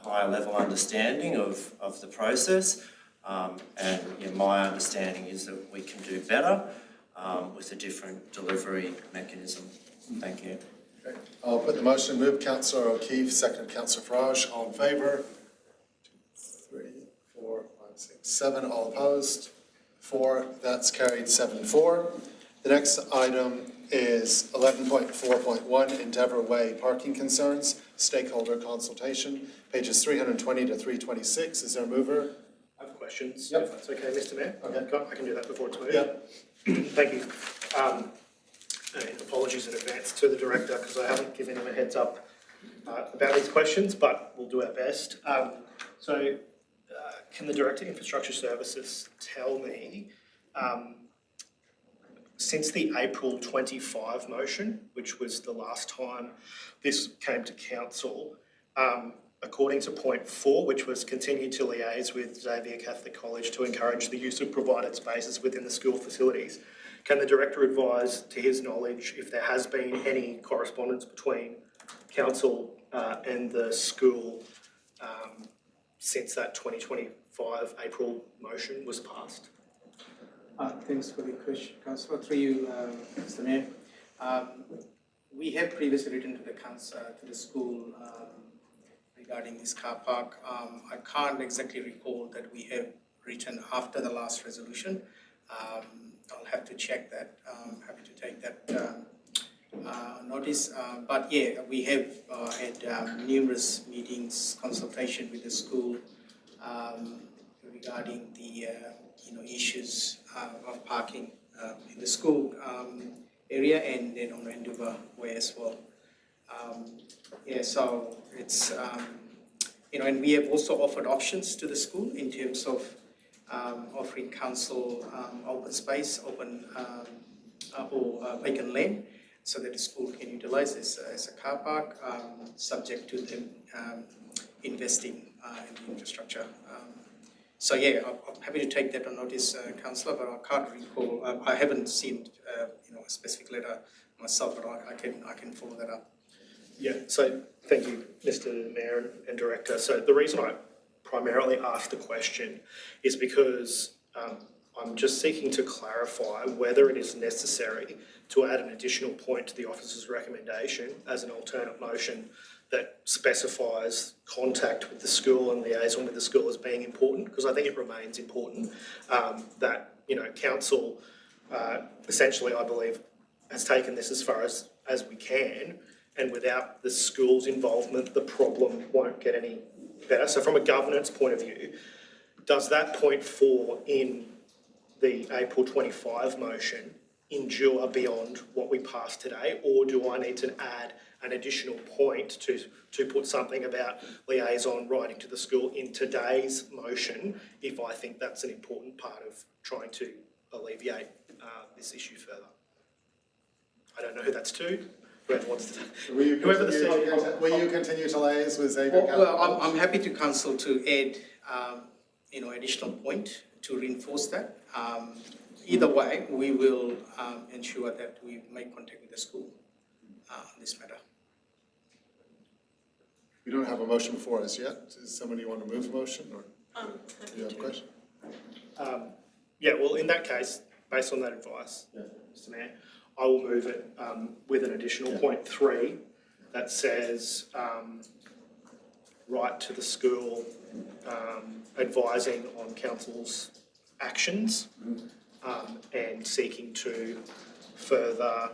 higher level understanding of the process, and my understanding is that we can do better with a different delivery mechanism. Thank you. Okay. I'll put the motion. Move Councillor O'Keefe, second Councillor Farage. All in favour? 2, 3, 4, 5, 6, 7. All opposed? 4. That's carried 7-4. The next item is 11.4.1 Endeavour Way parking concerns, stakeholder consultation, pages 320 to 326. Is there a mover? I have questions, Yep. if that's okay, Mr Mayor. Okay. I can do that before it's moved. Yep. Thank you. And apologies in advance to the director because I haven't given him a heads up about these questions, but we'll do our best. Can the Director of Infrastructure Services tell me, since the April 25 motion, which was the last time this came to council, according to point 4, which was continue to liaise with Xavier Catholic College to encourage the use of provided spaces within the school facilities, can the Director advise, to his knowledge, if there has been any correspondence between council and the school since that 2025 April motion was passed? Thanks for the question, Councillor. Through you, Mr. Mayor. We have previously written to the school regarding this car park. I can't exactly recall that we have written after the last resolution. I'll have to check that. I'm happy to take that notice. But yeah, we have had numerous meetings, consultation with the school regarding the issues of parking in the school area and then on Endeavour Way as well. So it's and we have also offered options to the school in terms of offering council open space, or vacant land, so that the school can utilise this as a car park, subject to them investing in the infrastructure. So yeah, I'm happy to take that on notice, Councillor, but I can't recall. I haven't seen a specific letter myself, but I can follow that up. Yeah, so thank you, Mr. Mayor and Director. So the reason I primarily asked the question is because I'm just seeking to clarify whether it is necessary to add an additional point to the officer's recommendation as an alternate motion that specifies contact with the school and liaison with the school as being important, because I think it remains important that, you know, council essentially, I believe, has taken this as far as we can, and without the school's involvement, the problem won't get any better. So from a governance point of view, does that point 4 in the April 25 motion endure beyond what we passed today, or do I need to add an additional point to put something about liaison writing to the school in today's motion if I think that's an important part of trying to alleviate this issue further? I don't know who that's to. Whoever wants to. Will you Whoever the continue to liaise with Xavier? Well, I'm happy to council to add, additional point to reinforce that. Either way, we will ensure that we make contact with the school on this matter. We don't have a motion before us yet. Does somebody want to move the motion, or do you have a question? Yeah, well, in that case, based on that advice, Mr. Mayor, I will move it with an additional point 3 that says write to the school advising on council's actions and seeking to further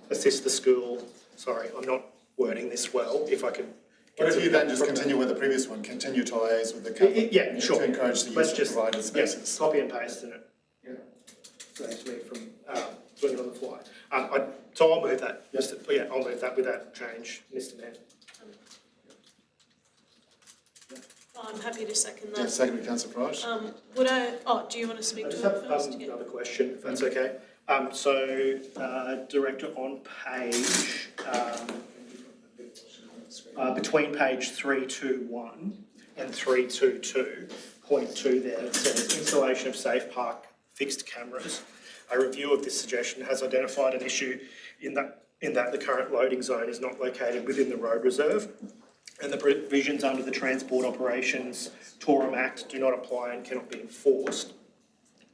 assist the school. Sorry, I'm not wording this well. If I could. What if you then just continue with the previous one, continue to liaise with the council? Yeah, sure. To encourage the use of provided spaces. Copy and paste in it. Yeah. Saves me from doing it on the fly. So I'll move that. I'll move that with that change, Mr. Mayor. I'm happy to second Yeah, that. second by Councillor Pride. Do you want to speak I to just it have first? Yeah. another question, if that's okay. Director, on page, between page 321 and 322.2 there, it says installation of Safe Park fixed cameras. A review of this suggestion has identified an issue in that the current loading zone is not located within the road reserve, and the provisions under the Transport Operations Tourism Act do not apply and cannot be enforced.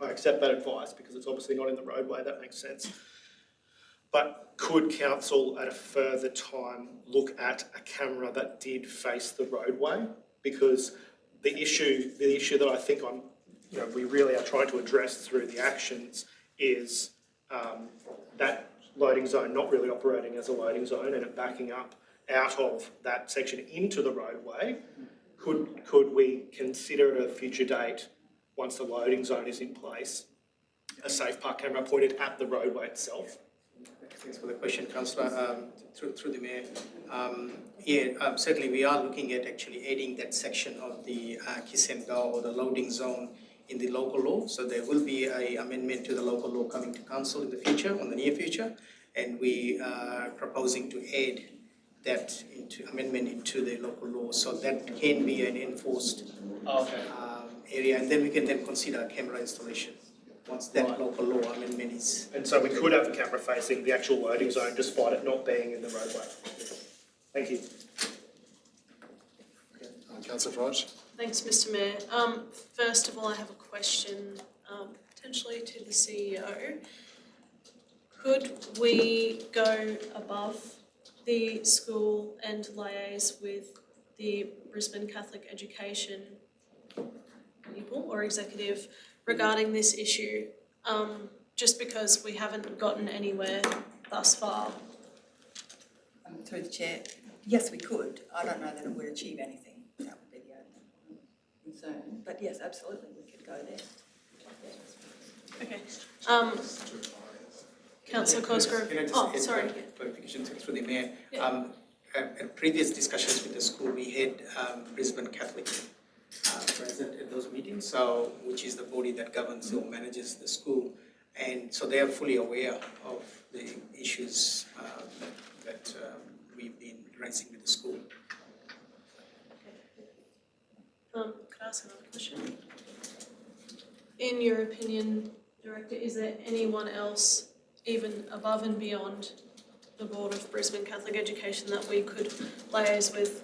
I accept that advice because it's obviously not in the roadway, that makes sense. But could council at a further time look at a camera that did face the roadway? Because the issue that I think we really are trying to address through the actions is that loading zone not really operating as a loading zone and it backing up out of that section into the roadway. Could we consider at a future date, once the loading zone is in place, a Safe Park camera pointed at the roadway itself? Thanks for the question, Councillor, through the Mayor. Certainly we are looking at actually adding that section of the kiss and go or the loading zone in the local law. So there will be an amendment to the local law coming to council in the future, on the near future, and we are proposing to add that amendment into the local law, so that can be an enforced area, and then we can consider camera installation once that local law amendment is. And so we could have a camera facing the actual loading zone despite it not being in the roadway. Thank you. Councillor Pride. Thanks, Mr. Mayor. First of all, I have a question, potentially to the CEO. Could we go above the school and liaise with the Brisbane Catholic Education people or executive regarding this issue, just because we haven't gotten anywhere thus far? Through the chair, yes, we could. I don't know that it would achieve anything. That would be the only concern. But yes, absolutely, we could go there. Okay. Councillor Cosgrove. Sorry. Clarification through the Mayor. Yeah. At previous discussions with the school, we had Brisbane Catholic present at those meetings, so which is the body that governs or manages the school, and so they are fully aware of the issues that we've been raising with the school. Could I ask another question? In your opinion, Director, is there anyone else, even above and beyond the Board of Brisbane Catholic Education that we could liaise with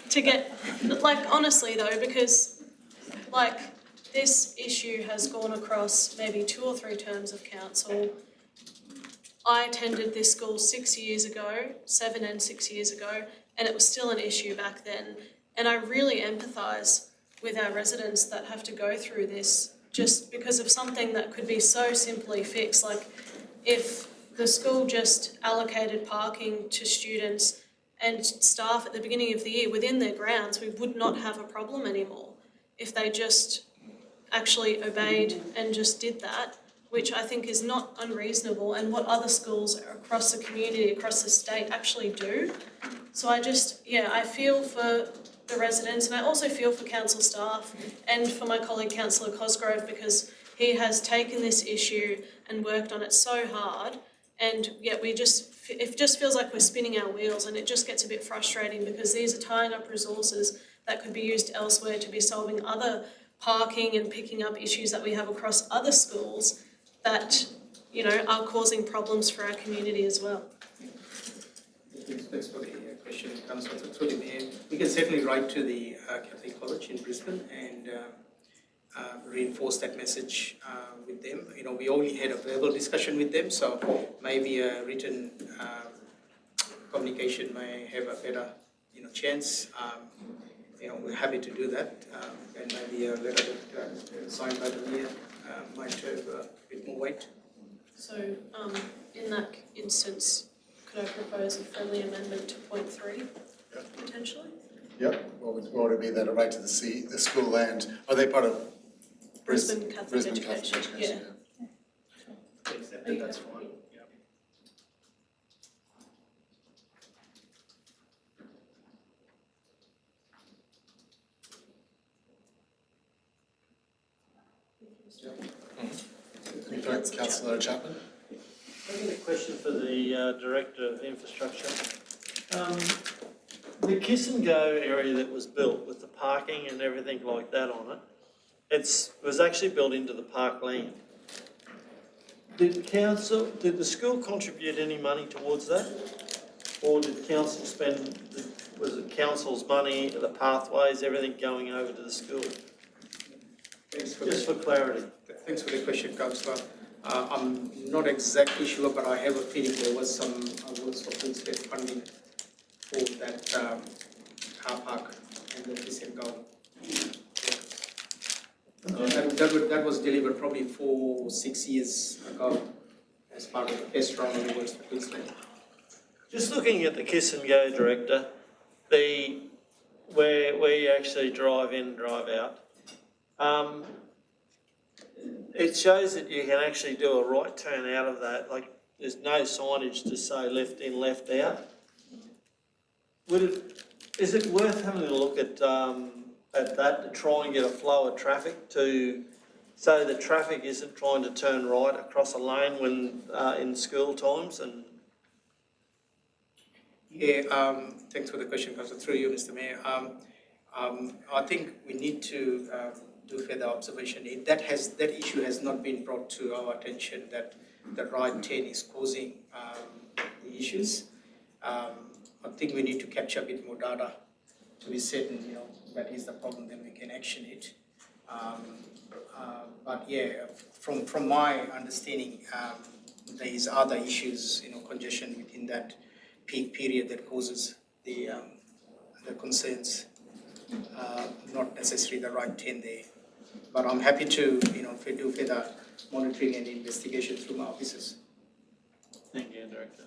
to get, like, honestly though, because like this issue has gone across maybe 2 or 3 terms of council. I attended this school 6 years ago, 7 and 6 years ago, and it was still an issue back then. And I really empathise with our residents that have to go through this just because of something that could be so simply fixed. Like if the school just allocated parking to students and staff at the beginning of the year within their grounds, we would not have a problem anymore if they just actually obeyed and just did that, which I think is not unreasonable and what other schools across the community, across the state actually do. So I feel for the residents and I also feel for council staff and for my colleague Councillor Cosgrove because he has taken this issue and worked on it so hard, and yet it just feels like we're spinning our wheels, and it just gets a bit frustrating because these are tying up resources that could be used elsewhere to be solving other parking and picking up issues that we have across other schools that, you know, are causing problems for our community as well. Thanks for the question, Councillor. Through the Mayor, we can certainly write to the Catholic College in Brisbane and reinforce that message with them. You know, we only had a verbal discussion with them, so maybe a written communication may have a better, chance. We're happy to do that, and maybe a letter that signed by the mayor might have a bit more weight. So, in that instance, could I propose a friendly amendment to point 3, potentially? Yep, what would be that, a right to the school land? Are they part of Brisbane Catholic Catholic Education, Education? That's fine. Yeah. Councillor Chapman? I've got a question for the Director of Infrastructure. The Kiss and Go area that was built with the parking and everything like that on it, it was actually built into the parkland. Did the school contribute any money towards that? Or did council was it council's money, the pathways, everything going over to the school? Just for clarity. Thanks for the question, Councillor. I'm not exactly sure, but I have a feeling there was some awards for full state funding for that car park and the Kiss and Go. That was delivered probably 4 or 6 years ago as part of the first round of awards for Queensland. Just looking at the Kiss and Go, Director, where you actually drive in, drive out, it shows that you can actually do a right turn out of that. Like there's no signage to say left in, left out. Is it worth having a look at that to try and get a flow of traffic so the traffic isn't trying to turn right across a lane when in school times? And thanks for the question, Councillor. Through you, Mr. Mayor. I think we need to do further observation. That issue has not been brought to our attention that the right turn is causing the issues. I think we need to capture a bit more data to be certain, that is the problem, then we can action it. But from my understanding, there is other issues, congestion within that peak period that causes the concerns, not necessarily the right turn there. But I'm happy to, if we do further monitoring and investigation through my offices. thank you, Director.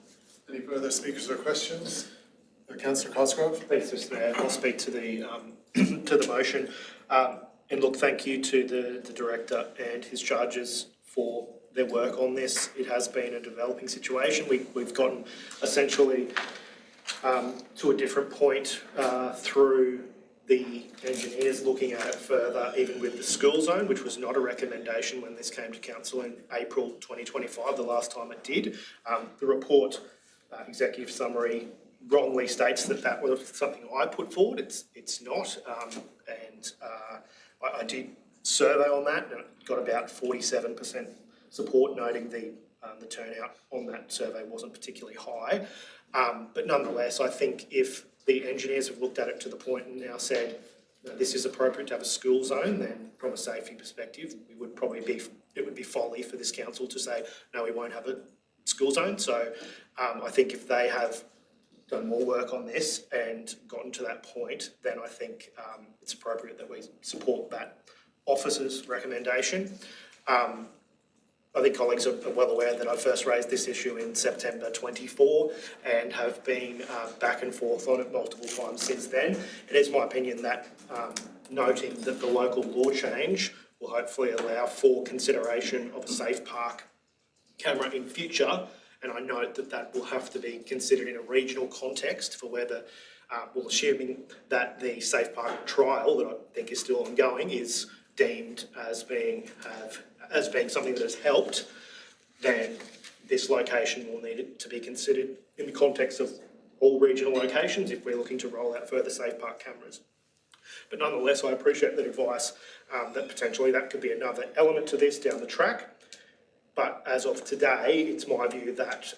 Any further speakers or questions? Councillor Cosgrove? Thanks, Mr. Mayor. I'll speak to the to the motion. And look, thank you to the Director and his charges for their work on this. It has been a developing situation. We've gotten essentially to a different point through the engineers looking at it further, even with the school zone, which was not a recommendation when this came to council in April 2025, the last time it did. The report, executive summary, wrongly states that was something I put forward. It's not, and I did survey on that and it got about 47% support, noting the the turnout on that survey wasn't particularly high. But nonetheless, I think if the engineers have looked at it to the point and now said, no, this is appropriate to have a school zone, then from a safety perspective, it would be folly for this council to say, no, we won't have a school zone. So I think if they have done more work on this and gotten to that point, then I think it's appropriate that we support that officer's recommendation. I think colleagues are well aware that I first raised this issue in September 24 and have been back and forth on it multiple times since then. It is my opinion that noting that the local law change will hopefully allow for consideration of a safe park camera in future, and I note that that will have to be considered in a regional context for whether, well, assuming that the safe park trial that I think is still ongoing is deemed as being something that has helped, then this location will need to be considered in the context of all regional locations if we're looking to roll out further safe park cameras. But nonetheless, I appreciate the advice that potentially that could be another element to this down the track. But as of today, it's my view that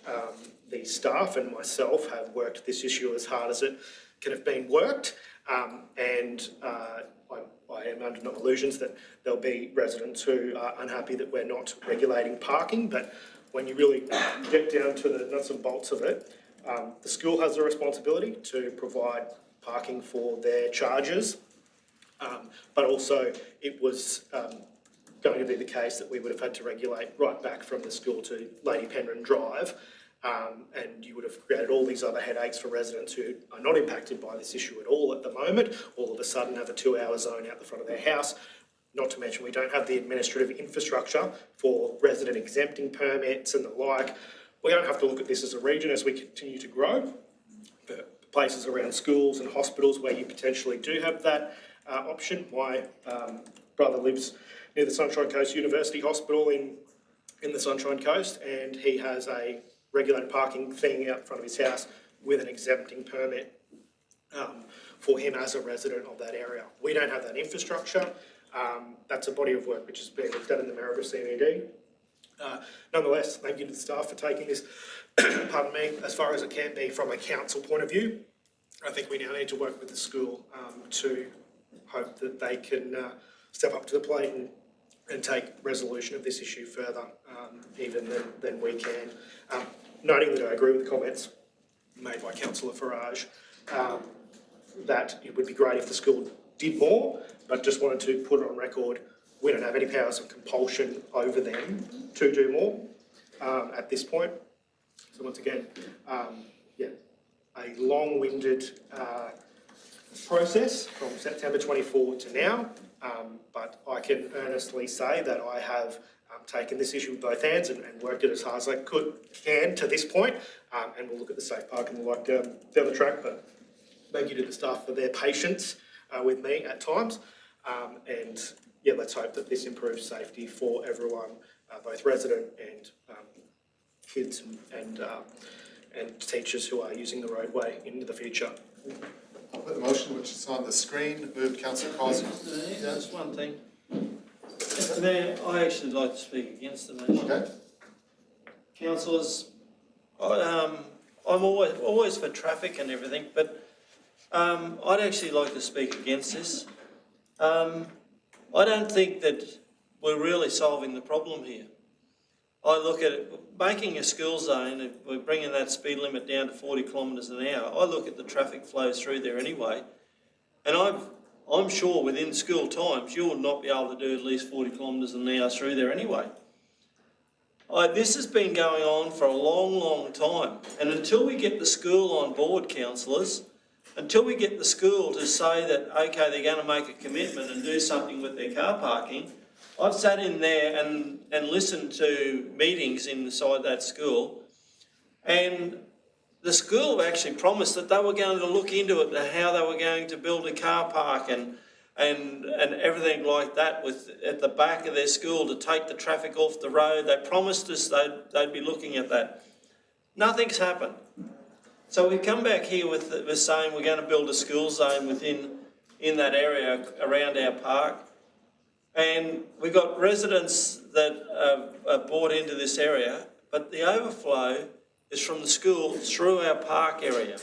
the staff and myself have worked this issue as hard as it can have been worked, and I am under no illusions that there'll be residents who are unhappy that we're not regulating parking, but when you really get down to the nuts and bolts of it, the school has a responsibility to provide parking for their charges, but also it was going to be the case that we would have had to regulate right back from the school to Lady Penryn Drive, and you would have created all these other headaches for residents who are not impacted by this issue at all at the moment, all of a sudden have a 2-hour zone out the front of their house. Not to mention we don't have the administrative infrastructure for resident exempting permits and the like. We don't have to look at this as a region as we continue to grow. The places around schools and hospitals where you potentially do have that option. My brother lives near the Sunshine Coast University Hospital in the Sunshine Coast, and he has a regulated parking thing out front of his house with an exempting permit for him as a resident of that area. We don't have that infrastructure. That's a body of work which is being looked at in the Maribor CBD. Nonetheless, thank you to the staff for taking this, pardon me, as far as it can be from a council point of view. I think we now need to work with the school to hope that they can step up to the plate and take resolution of this issue further, even than we can. Noting that I agree with the comments made by Councillor Farage, that it would be great if the school did more, but just wanted to put it on record, we don't have any powers of compulsion over them to do more at this point. So once again, a long-winded process from September 24 to now, but I can earnestly say that I have taken this issue with both hands and worked it as hard as I can to this point, and we'll look at the safe park and the like down the track. But thank you to the staff for their patience with me at times, and yeah, let's hope that this improves safety for everyone, both resident and kids and teachers who are using the roadway into the future. I'll put the motion which is on the screen. Moved Councillor Crosby. That's one thing. Mr. Mayor, I actually like to speak against the motion. Okay. Councillors, I'm always for traffic and everything, but I'd actually like to speak against this. I don't think that we're really solving the problem here. I look at it, making a school zone, if we're bringing that speed limit down to 40 kilometres an hour, I look at the traffic flows through there anyway, and I'm sure within school times you will not be able to do at least 40 kilometres an hour through there anyway. This has been going on for a long, long time, and until we get the school on board, councillors, until we get the school to say that, okay, they're going to make a commitment and do something with their car parking, I've sat in there and listened to meetings inside that school, and the school have actually promised that they were going to look into it and how they were going to build a car park and everything like that at the back of their school to take the traffic off the road. They promised us they'd be looking at that. Nothing's happened. So we come back here with saying we're going to build a school zone in that area around our park. And we've got residents that are bought into this area but the overflow is from the school through our park area.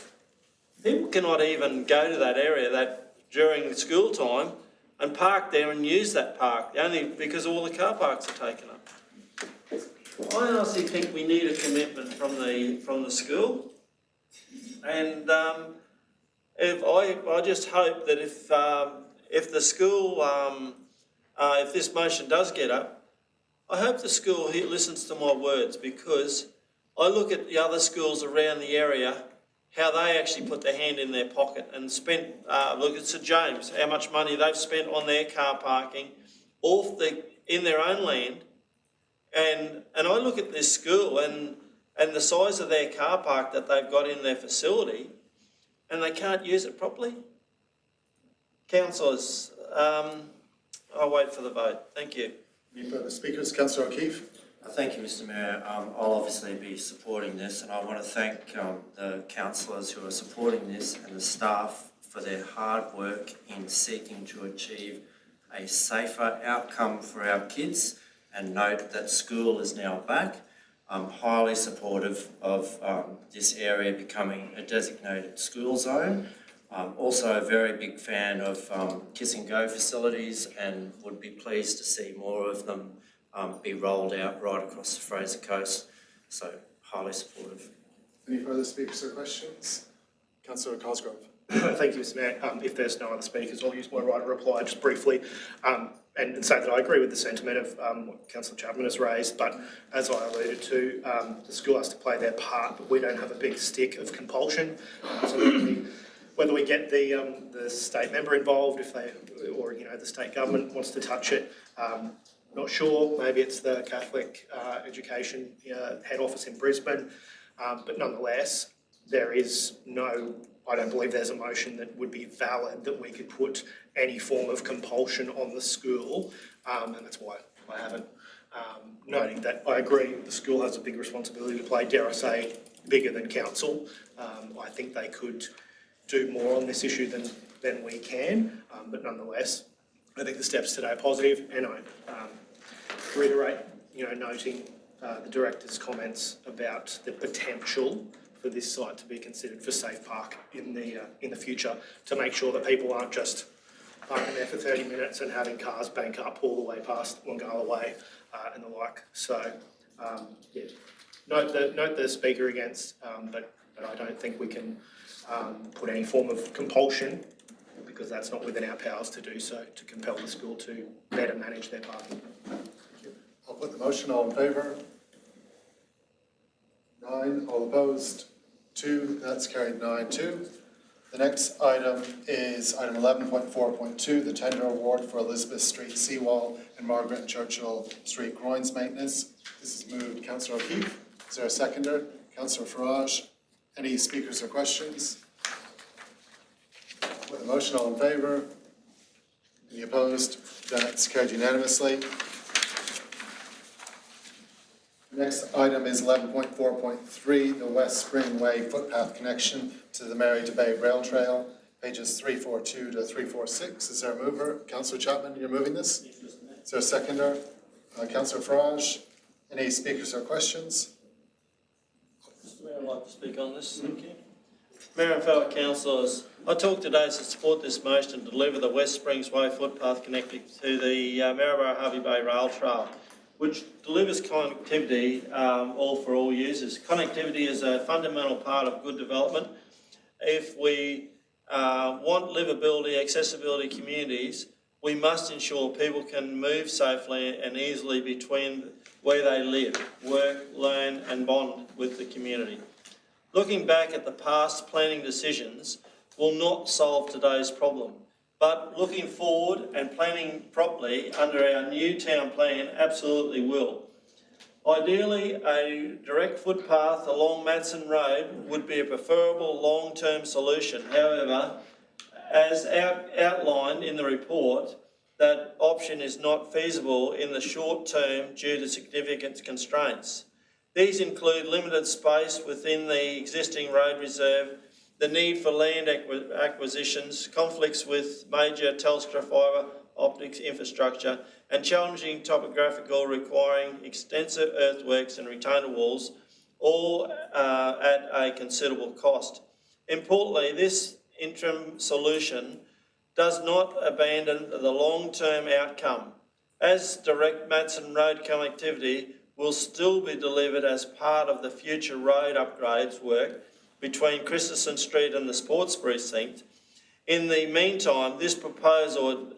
People cannot even go to that area during school time and park there and use that park, only because all the car parks are taken up. I honestly think we need a commitment from the school, and I just hope that if the school, if this motion does get up, I hope the school listens to my words, because I look at the other schools around the area, how they actually put their hand in their pocket and spent, look at St James, how much money they've spent on their car parking in their own land. And I look at this school and the size of their car park that they've got in their facility, and they can't use it properly. Councillors, I'll wait for the vote. Thank you. Any further speakers? Councillor O'Keefe. Thank you, Mr Mayor. I'll obviously be supporting this, and I want to thank the councillors who are supporting this and the staff for their hard work in seeking to achieve a safer outcome for our kids, and note that school is now back. I'm highly supportive of this area becoming a designated school zone. I'm also a very big fan of Kiss and Go facilities, and would be pleased to see more of them be rolled out right across the Fraser coast. So, highly supportive. Any further speakers or questions? Councillor Cosgrove. Thank you, Mr Mayor. If there's no other speakers, I'll use my right to reply just briefly and say that I agree with the sentiment of what Councillor Chapman has raised, but as I alluded to, the school has to play their part, but we don't have a big stick of compulsion. So whether we get the state member involved, if they, or the state government wants to touch it, not sure. Maybe it's the Catholic Education head office in Brisbane, but nonetheless, there is I don't believe there's a motion that would be valid that we could put any form of compulsion on the school, and that's why I haven't. Noting that I agree the school has a big responsibility to play, dare I say, bigger than council. I think they could do more on this issue than we can, but nonetheless, I think the steps today are positive, and I reiterate, noting the director's comments about the potential for this site to be considered for safe park in the future, to make sure that people aren't just parking there for 30 minutes and having cars bank up all the way past Wangala Way and the like. So, note the speaker against, but I don't think we can put any form of compulsion, because that's not within our powers to do so, to compel the school to better manage their parking. I'll put the motion. All in favour? 9. All opposed? 2. That's carried 9-2. The next item is item 11.4.2, the tender award for Elizabeth Street seawall and Margaret and Churchill Street groins maintenance. This is moved. Councillor O'Keefe. Is there a seconder? Councillor Farage. Any speakers or questions? With the motion, all in favour? Any opposed? That's carried unanimously. Next item is 11.4.3, the West Spring Way footpath connection to the Mary to Bay Rail Trail, pages 342 to 346. Is there a mover? Councillor Chapman, you're moving this? Is there a seconder? Councillor Farage. Any speakers or questions? Mr Mayor, I'd like to speak on this. Thank you. Mayor and fellow councillors, I talk today to support this motion to deliver the West Springs Way footpath connecting to the Maryborough-Hervey Bay Rail Trail, which delivers connectivity all for all users. Connectivity is a fundamental part of good development. If we want livability, accessibility communities, we must ensure people can move safely and easily between where they live, work, learn and bond with the community. Looking back at the past planning decisions will not solve today's problem, but looking forward and planning properly under our new town plan absolutely will. Ideally, a direct footpath along Madsen Road would be a preferable long-term solution. However, as outlined in the report, that option is not feasible in the short term due to significant constraints. These include limited space within the existing road reserve, the need for land acquisitions, conflicts with major Telstra fibre optics infrastructure and challenging topographical requiring extensive earthworks and retainer walls, all at a considerable cost. Importantly, this interim solution does not abandon the long-term outcome, as direct Madsen Road connectivity will still be delivered as part of the future road upgrades work between Christensen Street and the Sports Precinct. In the meantime, this proposal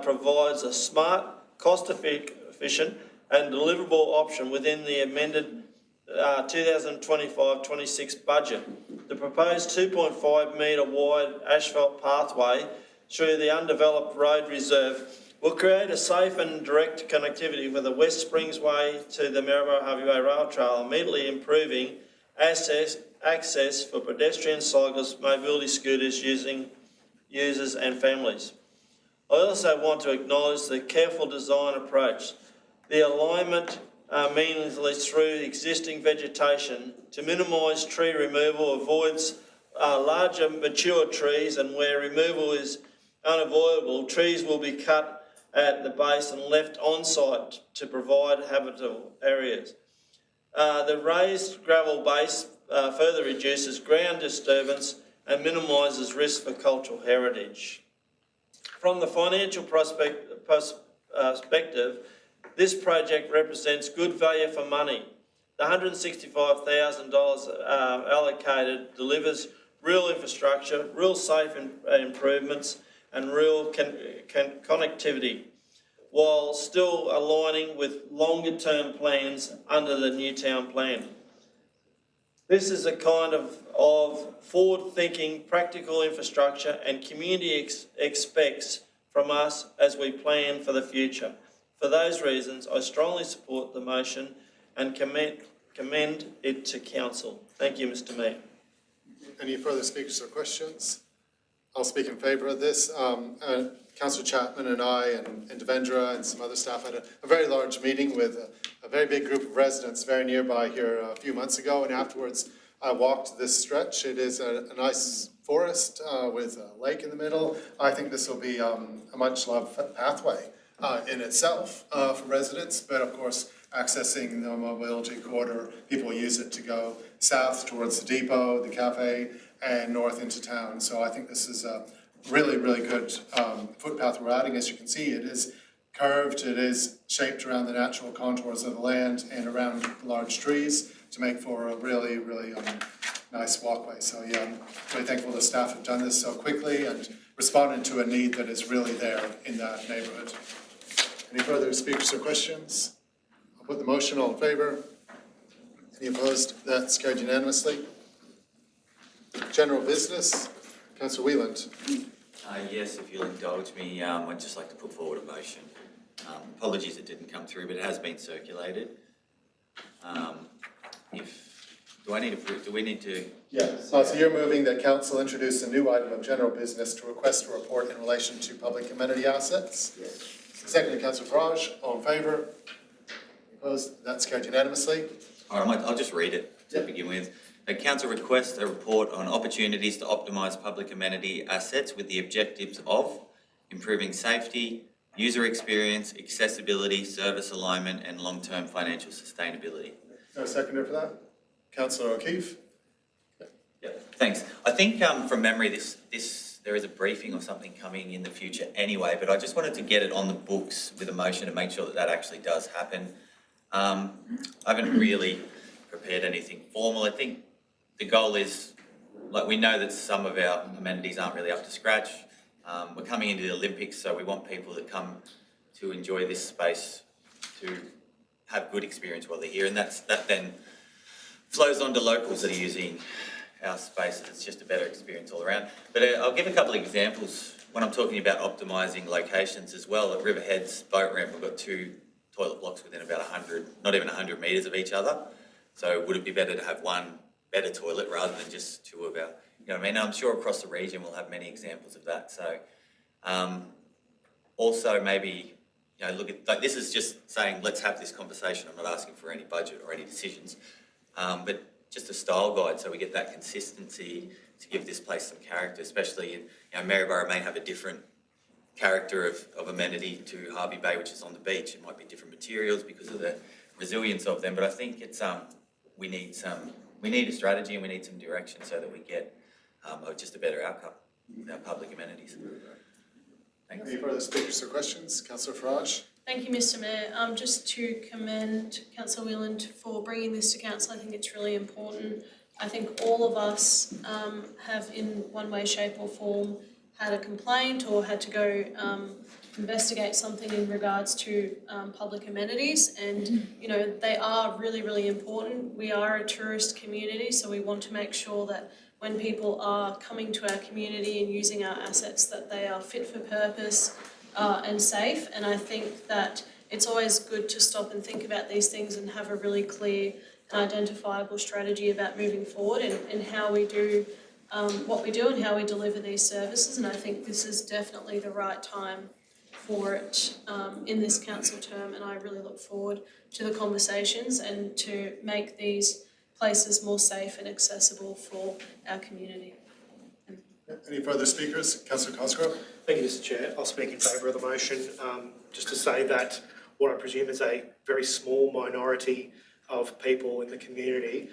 provides a smart, cost-efficient and deliverable option within the amended 2025-26 budget. The proposed 2.5 metre wide asphalt pathway through the undeveloped road reserve will create a safe and direct connectivity with the West Springs Way to the Maryborough Harvey Way Rail Trail, immediately improving access for pedestrians, cyclists, mobility scooters, users and families. I also want to acknowledge the careful design approach. The alignment meaningfully through existing vegetation to minimise tree removal avoids larger mature trees, and where removal is unavoidable, trees will be cut at the base and left on site to provide habitable areas. The raised gravel base further reduces ground disturbance and minimises risk for cultural heritage. From the financial perspective, this project represents good value for money. The $165,000 allocated delivers real infrastructure, real safe improvements and real connectivity, while still aligning with longer term plans under the Newtown plan. This is a kind of forward-thinking, practical infrastructure and community expects from us as we plan for the future. For those reasons, I strongly support the motion and commend it to Council. Thank you, Mr Mayor. Any further speakers or questions? I'll speak in favour of this. Councillor Chapman and I and Devendra and some other staff had a very large meeting with a very big group of residents very nearby here a few months ago, and afterwards I walked this stretch. It is a nice forest with a lake in the middle. I think this will be a much loved pathway in itself for residents, but of course accessing the mobility corridor, people use it to go south towards the depot, the cafe, and north into town. So I think this is a really, really good footpath we're adding. As you can see, it is curved, it is shaped around the natural contours of the land and around large trees to make for a really, really nice walkway. So yeah, I'm really thankful the staff have done this so quickly and responded to a need that is really there in that neighbourhood. Any further speakers or questions? I'll put the motion. All in favour? Any opposed? That's carried unanimously. General business, Councillor Whelan. Yes, if you'll indulge me, I'd just like to put forward a motion. Apologies it didn't come through, but it has been circulated. Do we need to? Yeah, so you're moving that council introduce a new item of general business to request a report in relation to public amenity assets? Yes. Seconded, Councillor Farage. All in favour? Opposed? That's carried unanimously. All right, I'll just read it to begin with. The council requests a report on opportunities to optimise public amenity assets with the objectives of improving safety, user experience, accessibility, service alignment and long-term financial sustainability. No seconder for that? Councillor O'Keefe. Yeah, thanks. I think from memory there is a briefing or something coming in the future anyway, but I just wanted to get it on the books with a motion to make sure that that actually does happen. I haven't really prepared anything formal. I think the goal is, like, we know that some of our amenities aren't really up to scratch. We're coming into the Olympics, so we want people that come to enjoy this space to have good experience while they're here, and that then flows on to locals that are using our spaces. It's just a better experience all around. But I'll give a couple of examples when I'm talking about optimising locations as well. At Riverhead's boat ramp, we've got 2 toilet blocks within about 100, not even 100 metres of each other. So would it be better to have one better toilet rather than just 2 of our, you know what I mean? I'm sure across the region we'll have many examples of that. So also maybe, you know, look at, like, this is just saying let's have this conversation. I'm not asking for any budget or any decisions, but just a style guide so we get that consistency to give this place some character, especially in, you know, Maryborough may have a different character of amenity to Harvey Bay, which is on the beach. It might be different materials because of the resilience of them, but I think it's we need a strategy and we need some direction so that we get just a better outcome with our public amenities. Thanks. Any further speakers or questions? Councillor Farage? Thank you, Mr Mayor. Just to commend Councillor Whelan for bringing this to council, I think it's really important. I think all of us have in one way, shape or form had a complaint or had to go investigate something in regards to public amenities, and you know, they are really, really important. We are a tourist community, so we want to make sure that when people are coming to our community and using our assets, that they are fit for purpose and safe. And I think that it's always good to stop and think about these things and have a really clear and identifiable strategy about moving forward and how we do what we do and how we deliver these services. And I think this is definitely the right time for it in this council term, and I really look forward to the conversations and to make these places more safe and accessible for our community. Any further speakers? Councillor Cosgrove? Thank you, Mr Chair. I'll speak in favour of the motion, just to say that what I presume is a very small minority of people in the community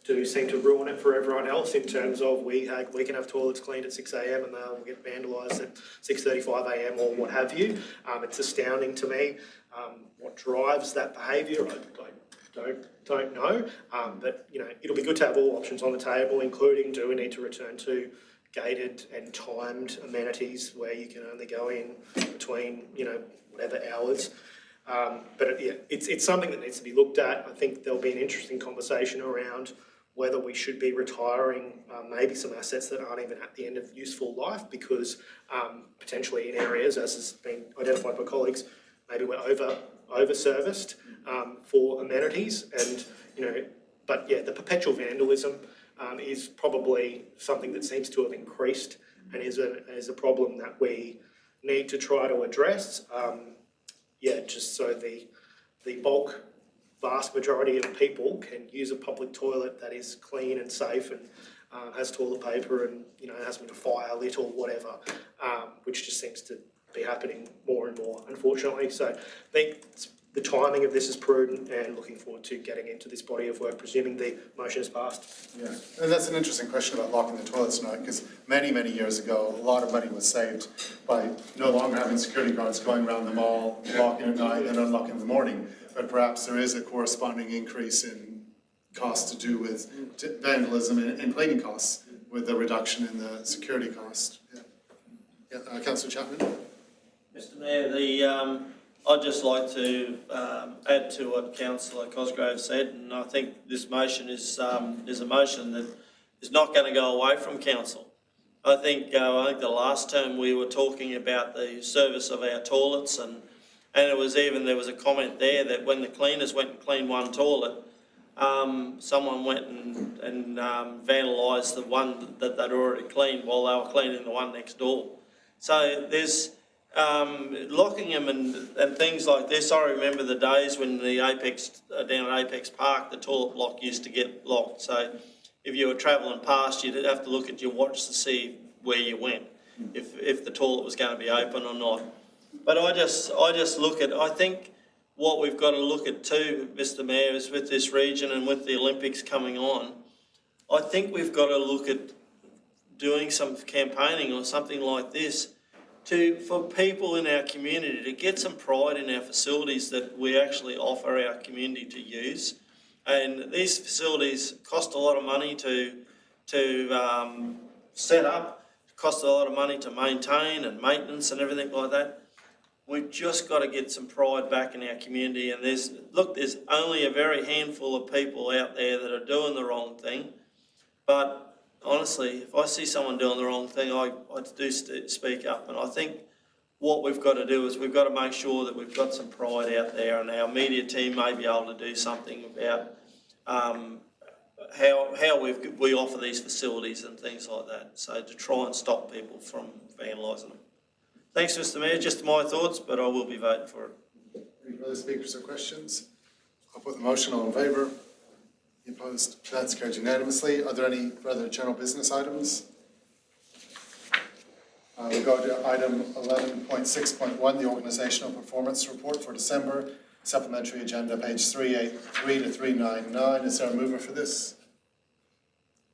do seem to ruin it for everyone else in terms of we can have toilets cleaned at 6 a.m. and they'll get vandalised at 6:35 a.m. or what have you. It's astounding to me what drives that behaviour. I don't know, but you know, it'll be good to have all options on the table, including do we need to return to gated and timed amenities where you can only go in between, you know, whatever hours. But yeah, it's something that needs to be looked at. I think there'll be an interesting conversation around whether we should be retiring maybe some assets that aren't even at the end of useful life, because potentially in areas, as has been identified by colleagues, maybe we're over-serviced for amenities, and you know, but yeah, the perpetual vandalism is probably something that seems to have increased and is a problem that we need to try to address. Just so the vast majority of people can use a public toilet that is clean and safe and has toilet paper and, you know, hasn't been fire lit or whatever, which just seems to be happening more and more, unfortunately. So I think the timing of this is prudent, and looking forward to getting into this body of work, presuming the motion is passed. Yeah, and that's an interesting question about locking the toilets tonight, because many years ago, a lot of money was saved by no longer having security guards going around the mall, locking at night and unlocking in the morning. But perhaps there is a corresponding increase in costs to do with vandalism and cleaning costs with the reduction in the security cost. Councillor Chapman? Mr Mayor, I'd just like to add to what Councillor Cosgrove said, and I think this motion is a motion that is not going to go away from council. I think the last term we were talking about the service of our toilets, and there was a comment there that when the cleaners went and cleaned one toilet, someone went and vandalised the one that they'd already cleaned while they were cleaning the one next door. So there's locking them and things like this. I remember the days when the down at Apex Park, the toilet block used to get locked. So if you were travelling past, you'd have to look at your watch to see where you went, if the toilet was going to be open or not. But I think what we've got to look at too, Mr Mayor, is with this region and with the Olympics coming on, I think we've got to look at doing some campaigning or something like this for people in our community to get some pride in our facilities that we actually offer our community to use. And these facilities cost a lot of money to set up, cost a lot of money to maintain and maintenance and everything like that. We've just got to get some pride back in our community. And there's only a very handful of people out there that are doing the wrong thing. But honestly, if I see someone doing the wrong thing, I do speak up. And I think what we've got to do is we've got to make sure that we've got some pride out there, and our media team may be able to do something about how we offer these facilities and things like that. So to try and stop people from vandalising them. Thanks, Mr Mayor. Just my thoughts, but I will be voting for it. Any further speakers or questions? I'll put the motion. All in favour? Any opposed? That's carried unanimously. Are there any further general business items? We go to item 11.6.1, the organizational performance report for December. Supplementary agenda, page 383 to 399. Is there a mover for this?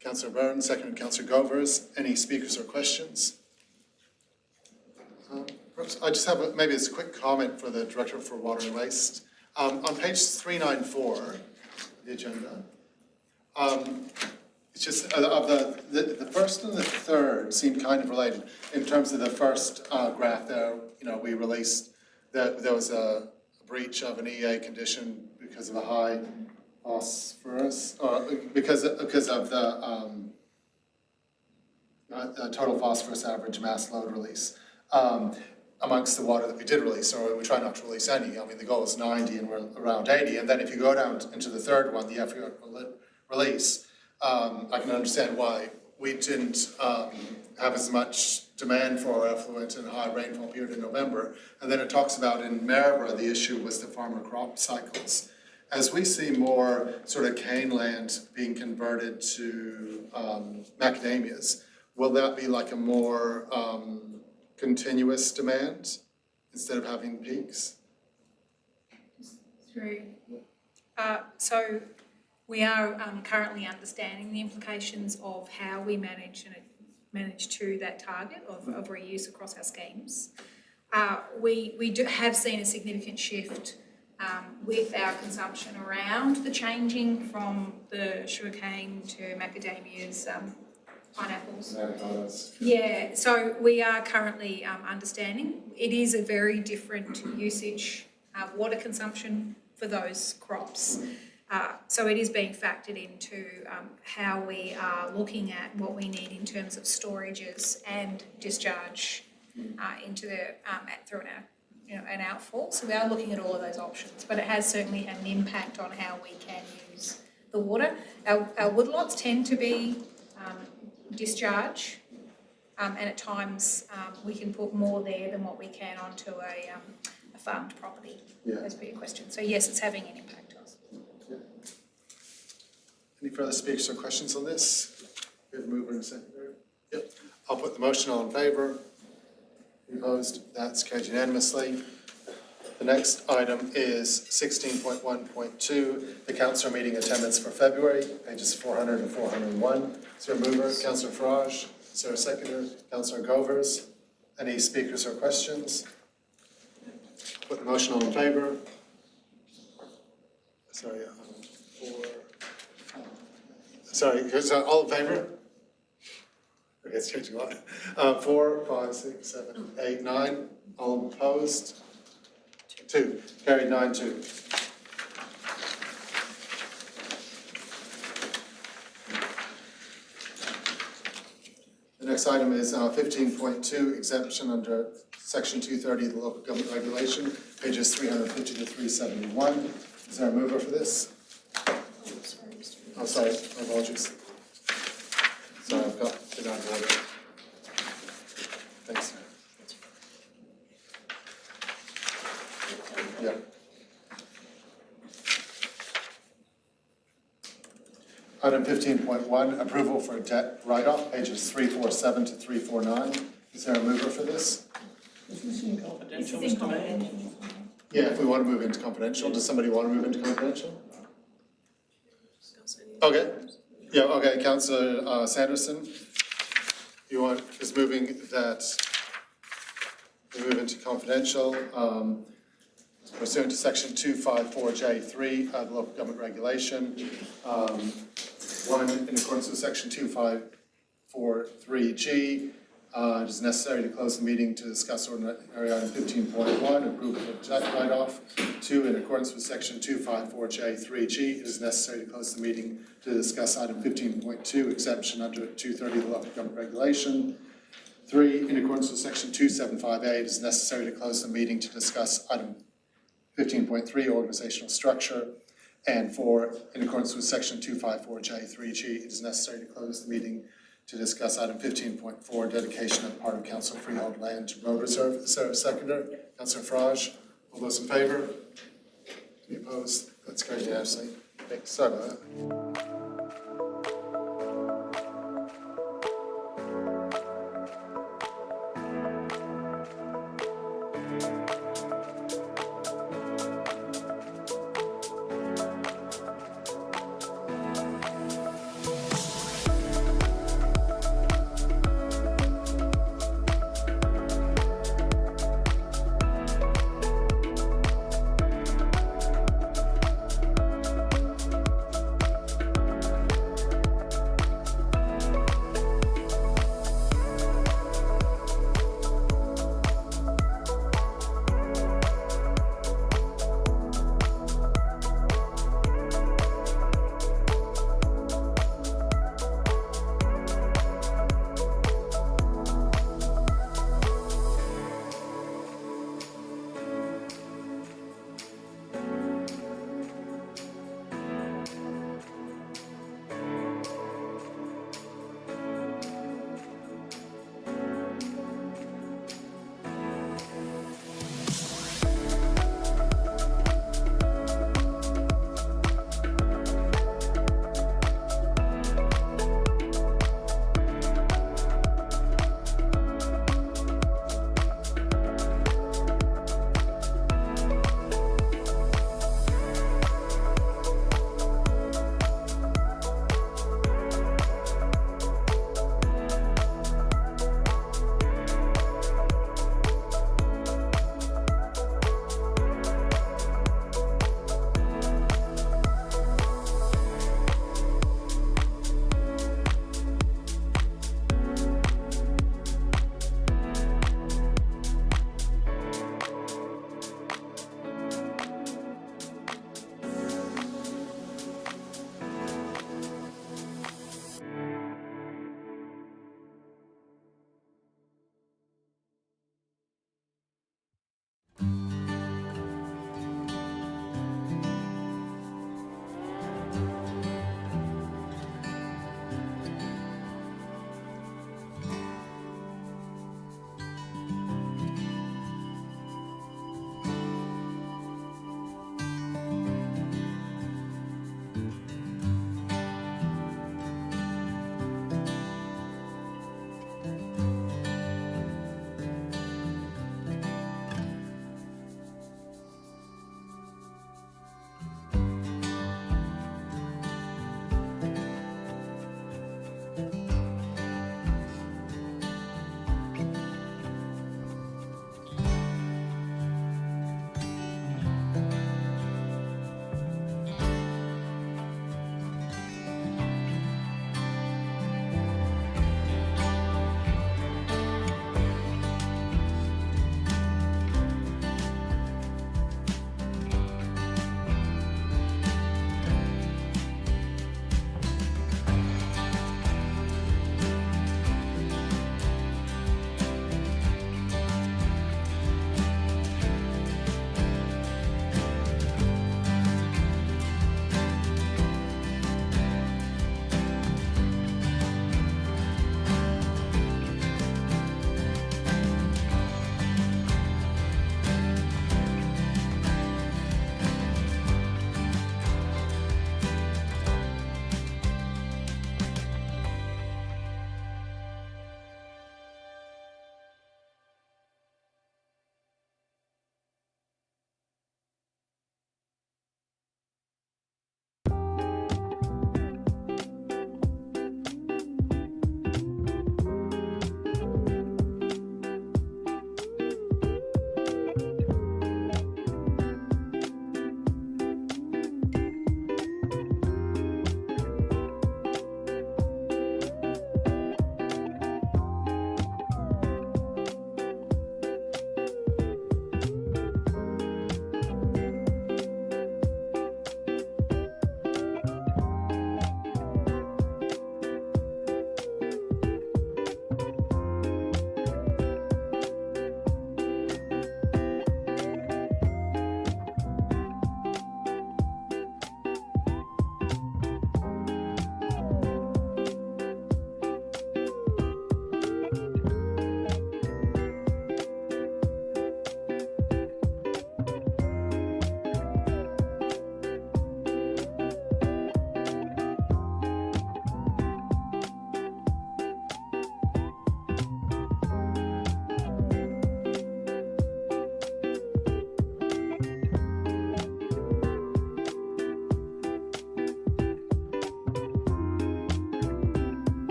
Councillor Byrne, seconded Councillor Govers. Any speakers or questions? Perhaps I just have maybe it's a quick comment for the Director for Water and Waste. On page 394, the agenda, it's just of the first and the third seem kind of related. In terms of the first graph there, we released that there was a breach of an EA condition because of a high phosphorus, or because of the total phosphorus average mass load release. Amongst the water that we did release, or we try not to release any. I mean, the goal is 90 and we're around 80. And then if you go down into the third one, the effluent release, I can understand why we didn't have as much demand for our effluent in a high rainfall period in November. And then it talks about in Maryborough, the issue was the farmer crop cycles. As we see more sort of cane land being converted to macadamias, will that be like a more continuous demand instead of having peaks? So we are currently understanding the implications of how we manage to that target of reuse across our schemes. We do have seen a significant shift with our consumption around the changing from the sugarcane to macadamias, pineapples. Avocados. Yeah, so we are currently understanding. It is a very different usage, water consumption for those crops. So it is being factored into how we are looking at what we need in terms of storages and discharge into the through an outfall. So we are looking at all of those options, but it has certainly had an impact on how we can use the water. Our woodlots tend to be discharge, and at times we can put more there than what we can onto a farmed property, as per your question. So yes, it's having an impact to us. Yeah. Any further speakers or questions on this? We have a mover and a seconder. Yep. I'll put the motion. All in favour? Opposed? That's carried unanimously. The next item is 16.1.2, the councillor meeting attendance for February, pages 400 and 401. Is there a mover? Councillor Farage. Is there a seconder? Councillor Govers. Any speakers or questions? Put the motion. All in favour? All in favour? Okay, it's changing a lot. 4, 5, 6, 7, 8, 9. All opposed? 2. Carried 9-2. The next item is 15.2, exemption under section 230 of the local government regulation, pages 350 to 371. Is there a mover for this? Oh, sorry, my apologies. Sorry, I've got it out of order. Thanks. Yeah. Item 15.1, approval for debt write-off, pages 347 to 349. Is there a mover for this? Is this in confidential, This is Mr. Mayor? confidential. Yeah, if we want to move into confidential, does somebody want to move into confidential? Okay, yeah, okay, Councillor Sanderson, is moving that we move into confidential pursuant to section 254J3 of the local government regulation. 1, in accordance with section 2543G, it is necessary to close the meeting to discuss ordinary item 15.1, approval of debt write-off. 2, in accordance with section 254J3G, it is necessary to close the meeting to discuss item 15.2, exemption under 230 of the local government regulation. 3, in accordance with section 275A, it is necessary to close the meeting to discuss item 15.3, organizational structure. And 4, in accordance with section 254J3G, it is necessary to close the meeting to discuss item 15.4, dedication of part of council freehold land to road reserve. Is there a seconder? Councillor Farage. All those in favour? Any opposed? That's carried unanimously. Thanks. Sorry about that.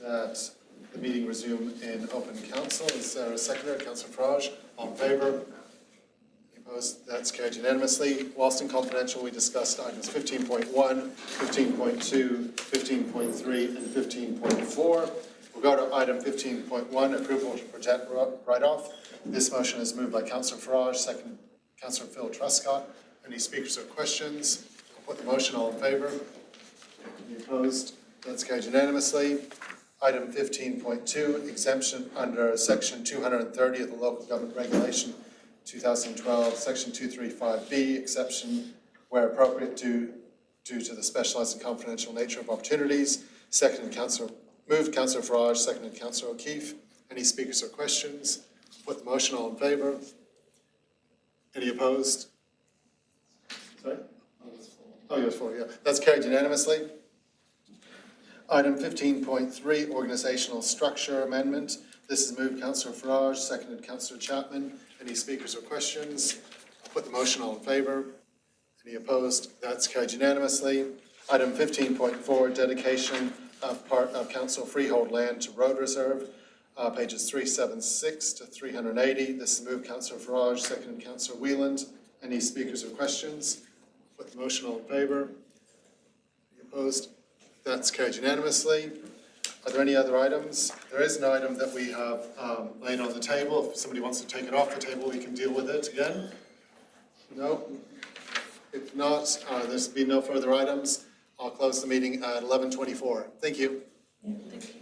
that the meeting resume in open council. Is there a seconder? Councillor Farage, all in favour? Any opposed? That's carried unanimously. Whilst in confidential, we discussed items 15.1, 15.2, 15.3, and 15.4. We'll go to item 15.1, approval to project write-off. This motion is moved by Councillor Farage, second Councillor Phil Truscott. Any speakers or questions? I'll put the motion. All in favour? Any opposed? That's carried unanimously. Item 15.2, exemption under section 230 of the Local Government Regulation 2012, section 235B, exception where appropriate due to the specialised and confidential nature of opportunities. Moved Councillor Farage, seconded Councillor O'Keefe. Any speakers or questions? Put the motion. All in favour? Any opposed? Sorry? Oh, yes, for, yeah. That's carried unanimously. Item 15.3, organisational structure amendment. This is moved Councillor Farage, seconded Councillor Chapman. Any speakers or questions? I'll put the motion. All in favour? Any opposed? That's carried unanimously. Item 15.4, dedication of part of council freehold land to road reserve, pages 376 to 380. This is moved Councillor Farage, seconded Councillor Wheeland. Any speakers or questions? Put the motion. All in favour? Any opposed? That's carried unanimously. Are there any other items? There is an item that we have laid on the table. If somebody wants to take it off the table, we can deal with it again. No? If not, there's been no further items. I'll close the meeting at 11:24. Thank you. Thank you.